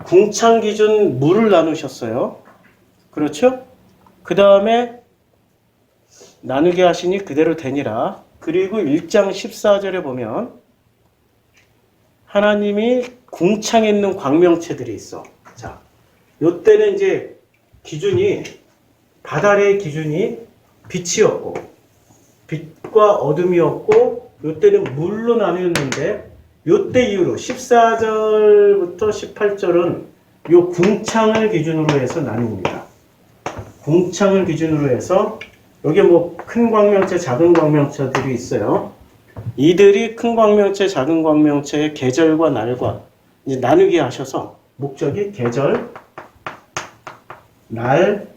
궁창 기준 물을 나누셨어요. 그렇죠? 그 다음에 나누게 하시니 그대로 되니라. 그리고 1장 14절에 보면 하나님이 궁창에 있는 광명체들이 있어. 자, 요때는 이제 기준이 바달의 기준이 빛이었고 빛과 어둠이었고 요때는 물로 나뉘었는데 요때 이후로 14절부터 18절은 요 궁창을 기준으로 해서 나뉩니다. 궁창을 기준으로 해서 여기 뭐 큰 광명체, 작은 광명체들이 있어요. 이들이 큰 광명체, 작은 광명체의 계절과 날과 이제 나누게 하셔서 목적이 계절, 날,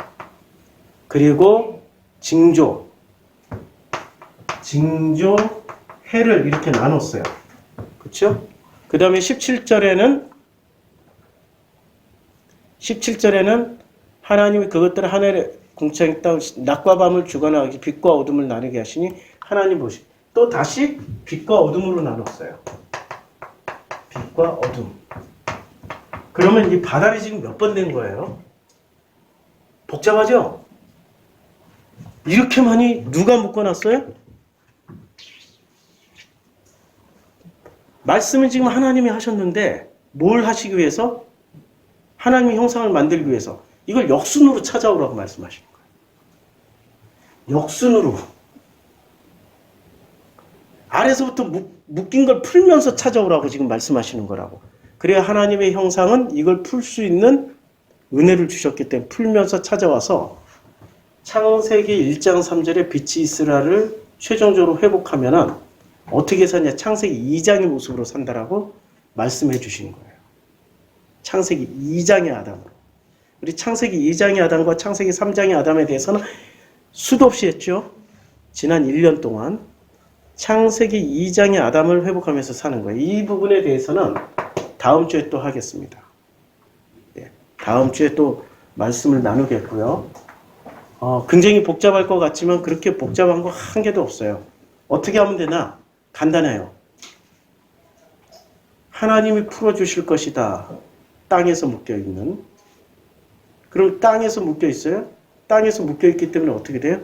그리고 징조, 해를 이렇게 나눴어요. 그렇죠? 그 다음에 17절에는 하나님이 그것들을 하늘에 궁창에 땅 낮과 밤을 주관하기 빛과 어둠을 나누게 하시니 하나님 보시 또 다시 빛과 어둠으로 나눴어요. 빛과 어둠. 그러면 이 바달이 지금 몇 번 된 거예요? 복잡하죠? 이렇게 많이 누가 묶어놨어요? 말씀은 지금 하나님이 하셨는데 뭘 하시기 위해서? 하나님의 형상을 만들기 위해서 이걸 역순으로 찾아오라고 말씀하시는 거예요. 역순으로. 아래서부터 묶인 걸 풀면서 찾아오라고 지금 말씀하시는 거라고. 그래야 하나님의 형상은 이걸 풀 수 있는 은혜를 주셨기 때문에 풀면서 찾아와서 창세기 1장 3절에 빛이 있으라를 최종적으로 회복하면은 어떻게 사냐? 창세기 2장의 모습으로 산다라고 말씀해 주시는 거예요. 창세기 2장의 아담으로. 우리 창세기 2장의 아담과 창세기 3장의 아담에 대해서는 수도 없이 했죠. 지난 1년 동안 창세기 2장의 아담을 회복하면서 사는 거예요. 이 부분에 대해서는 다음 주에 또 하겠습니다. 예, 다음 주에 또 말씀을 나누겠고요. 굉장히 복잡할 것 같지만 그렇게 복잡한 거 한 개도 없어요. 어떻게 하면 되나? 간단해요. 하나님이 풀어주실 것이다. 땅에서 묶여있는. 그럼 땅에서 묶여있어요? 땅에서 묶여있기 때문에 어떻게 돼요?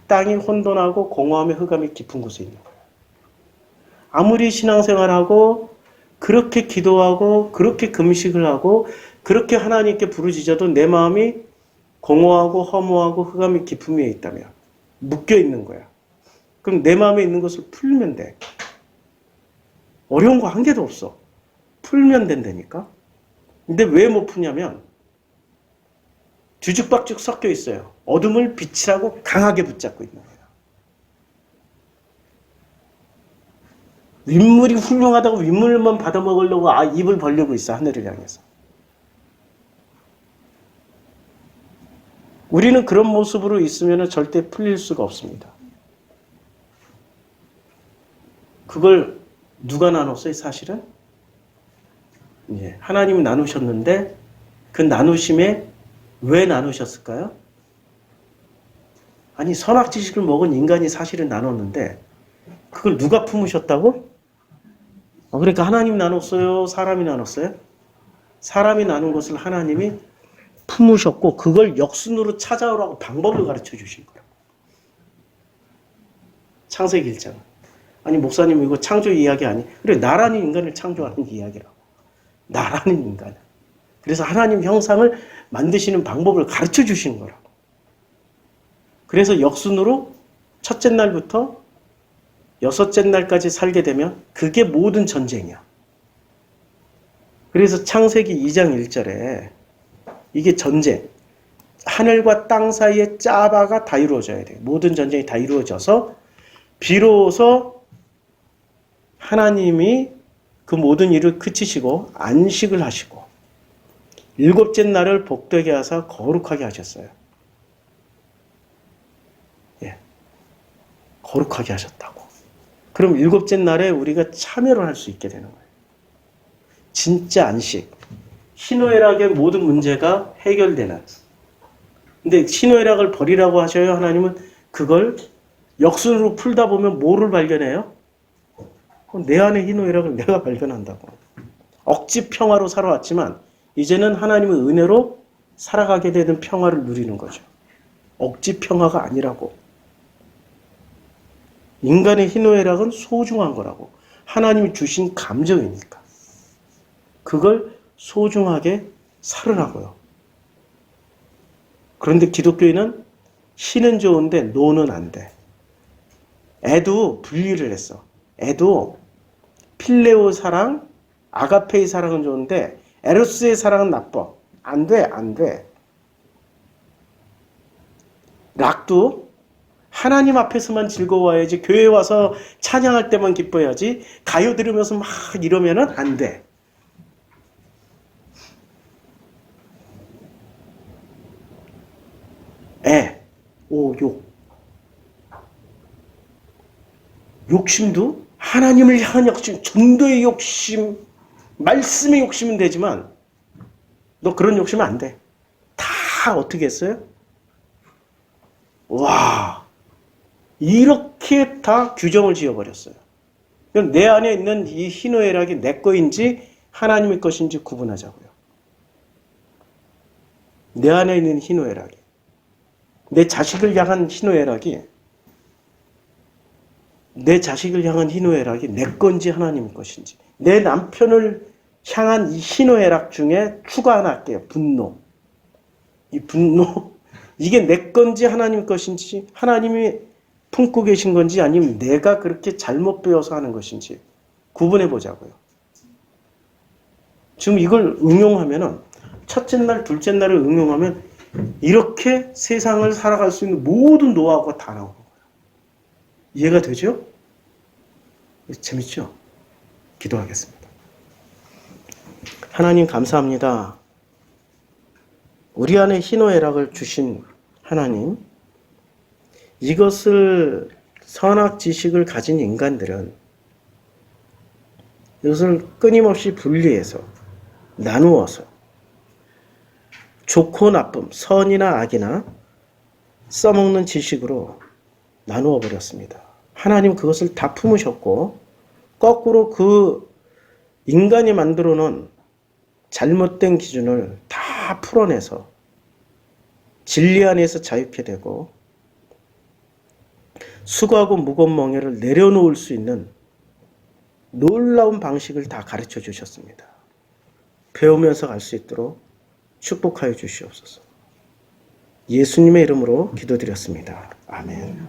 땅이 혼돈하고 공허함에 흑암이 깊은 곳에 있는 거예요. 아무리 신앙생활하고 그렇게 기도하고 그렇게 금식을 하고 그렇게 하나님께 부르짖어도 내 마음이 공허하고 허무하고 흑암이 깊은 위에 있다면 묶여있는 거야. 그럼 내 마음에 있는 것을 풀면 돼. 어려운 거 한 개도 없어. 풀면 된다니까. 근데 왜 못 푸냐면 뒤죽박죽 섞여 있어요. 어둠을 빛이라고 강하게 붙잡고 있는 거예요. 윗물이 훌륭하다고 윗물만 받아먹으려고 입을 벌리고 있어. 하늘을 향해서. 우리는 그런 모습으로 있으면 절대 풀릴 수가 없습니다. 그걸 누가 나눴어요? 사실은? 예, 하나님이 나누셨는데 그 나누심에 왜 나누셨을까요? 아니 선악지식을 먹은 인간이 사실은 나눴는데 그걸 누가 품으셨다고? 그러니까 하나님이 나눴어요? 사람이 나눴어요? 사람이 나눈 것을 하나님이 품으셨고 그걸 역순으로 찾아오라고 방법을 가르쳐 주신 거라고. 창세기 1장. 아니 목사님 이거 창조 이야기 아니? 그래 나라는 인간을 창조하는 이야기라고. 나라는 인간을. 그래서 하나님 형상을 만드시는 방법을 가르쳐 주시는 거라고. 그래서 역순으로 첫째 날부터 여섯째 날까지 살게 되면 그게 모든 전쟁이야. 그래서 창세기 2장 1절에 이게 전쟁. 하늘과 땅 사이의 짜바가 다 이루어져야 돼. 모든 전쟁이 다 이루어져서 비로소 하나님이 그 모든 일을 그치시고 안식을 하시고 일곱째 날을 복되게 하사 거룩하게 하셨어요. 예, 거룩하게 하셨다고. 그럼 일곱째 날에 우리가 참여를 할 수 있게 되는 거예요. 진짜 안식. 희노애락의 모든 문제가 해결되는. 근데 희노애락을 버리라고 하셔요. 하나님은 그걸 역순으로 풀다 보면 뭐를 발견해요? 내 안의 희노애락을 내가 발견한다고. 억지 평화로 살아왔지만 이제는 하나님의 은혜로 살아가게 되는 평화를 누리는 거죠. 억지 평화가 아니라고. 인간의 희노애락은 소중한 거라고. 하나님이 주신 감정이니까. 그걸 소중하게 살으라고요. 그런데 기독교인은 신은 좋은데 노는 안 돼. 애도 분리를 했어. 애도 필레오 사랑, 아가페의 사랑은 좋은데 에로스의 사랑은 나빠. 안 돼, 안 돼. 락도 하나님 앞에서만 즐거워야지. 교회 와서 찬양할 때만 기뻐야지. 가요 들으면서 막 이러면은 안 돼. 욕. 욕심도 하나님을 향한 욕심, 전도의 욕심, 말씀의 욕심은 되지만 너 그런 욕심은 안 돼. 다 어떻게 했어요? 와, 이렇게 다 규정을 지어버렸어요. 내 안에 있는 이 희노애락이 내 거인지 하나님의 것인지 구분하자고요. 내 안에 있는 희노애락이, 내 자식을 향한 희노애락이, 내 건지 하나님의 것인지, 내 남편을 향한 이 희노애락 중에 추가 하나 할게요. 분노. 이 분노, 이게 내 건지 하나님 것인지, 하나님이 품고 계신 건지 아니면 내가 그렇게 잘못 배워서 하는 것인지 구분해 보자고요. 지금 이걸 응용하면은 첫째 날, 둘째 날을 응용하면 이렇게 세상을 살아갈 수 있는 모든 노하우가 다 나오는 거예요. 이해가 되죠? 재밌죠? 기도하겠습니다. 하나님 감사합니다. 우리 안에 희노애락을 주신 하나님, 이것을 선악 지식을 가진 인간들은 이것을 끊임없이 분리해서 나누어서 좋고 나쁨, 선이나 악이나 써먹는 지식으로 나누어 버렸습니다. 하나님 그것을 다 품으셨고 거꾸로 그 인간이 만들어 놓은 잘못된 기준을 다 풀어내서 진리 안에서 자유케 되고 수고하고 무거운 멍에를 내려놓을 수 있는 놀라운 방식을 다 가르쳐 주셨습니다. 배우면서 갈 수 있도록 축복하여 주시옵소서. 예수님의 이름으로 기도드렸습니다. 아멘.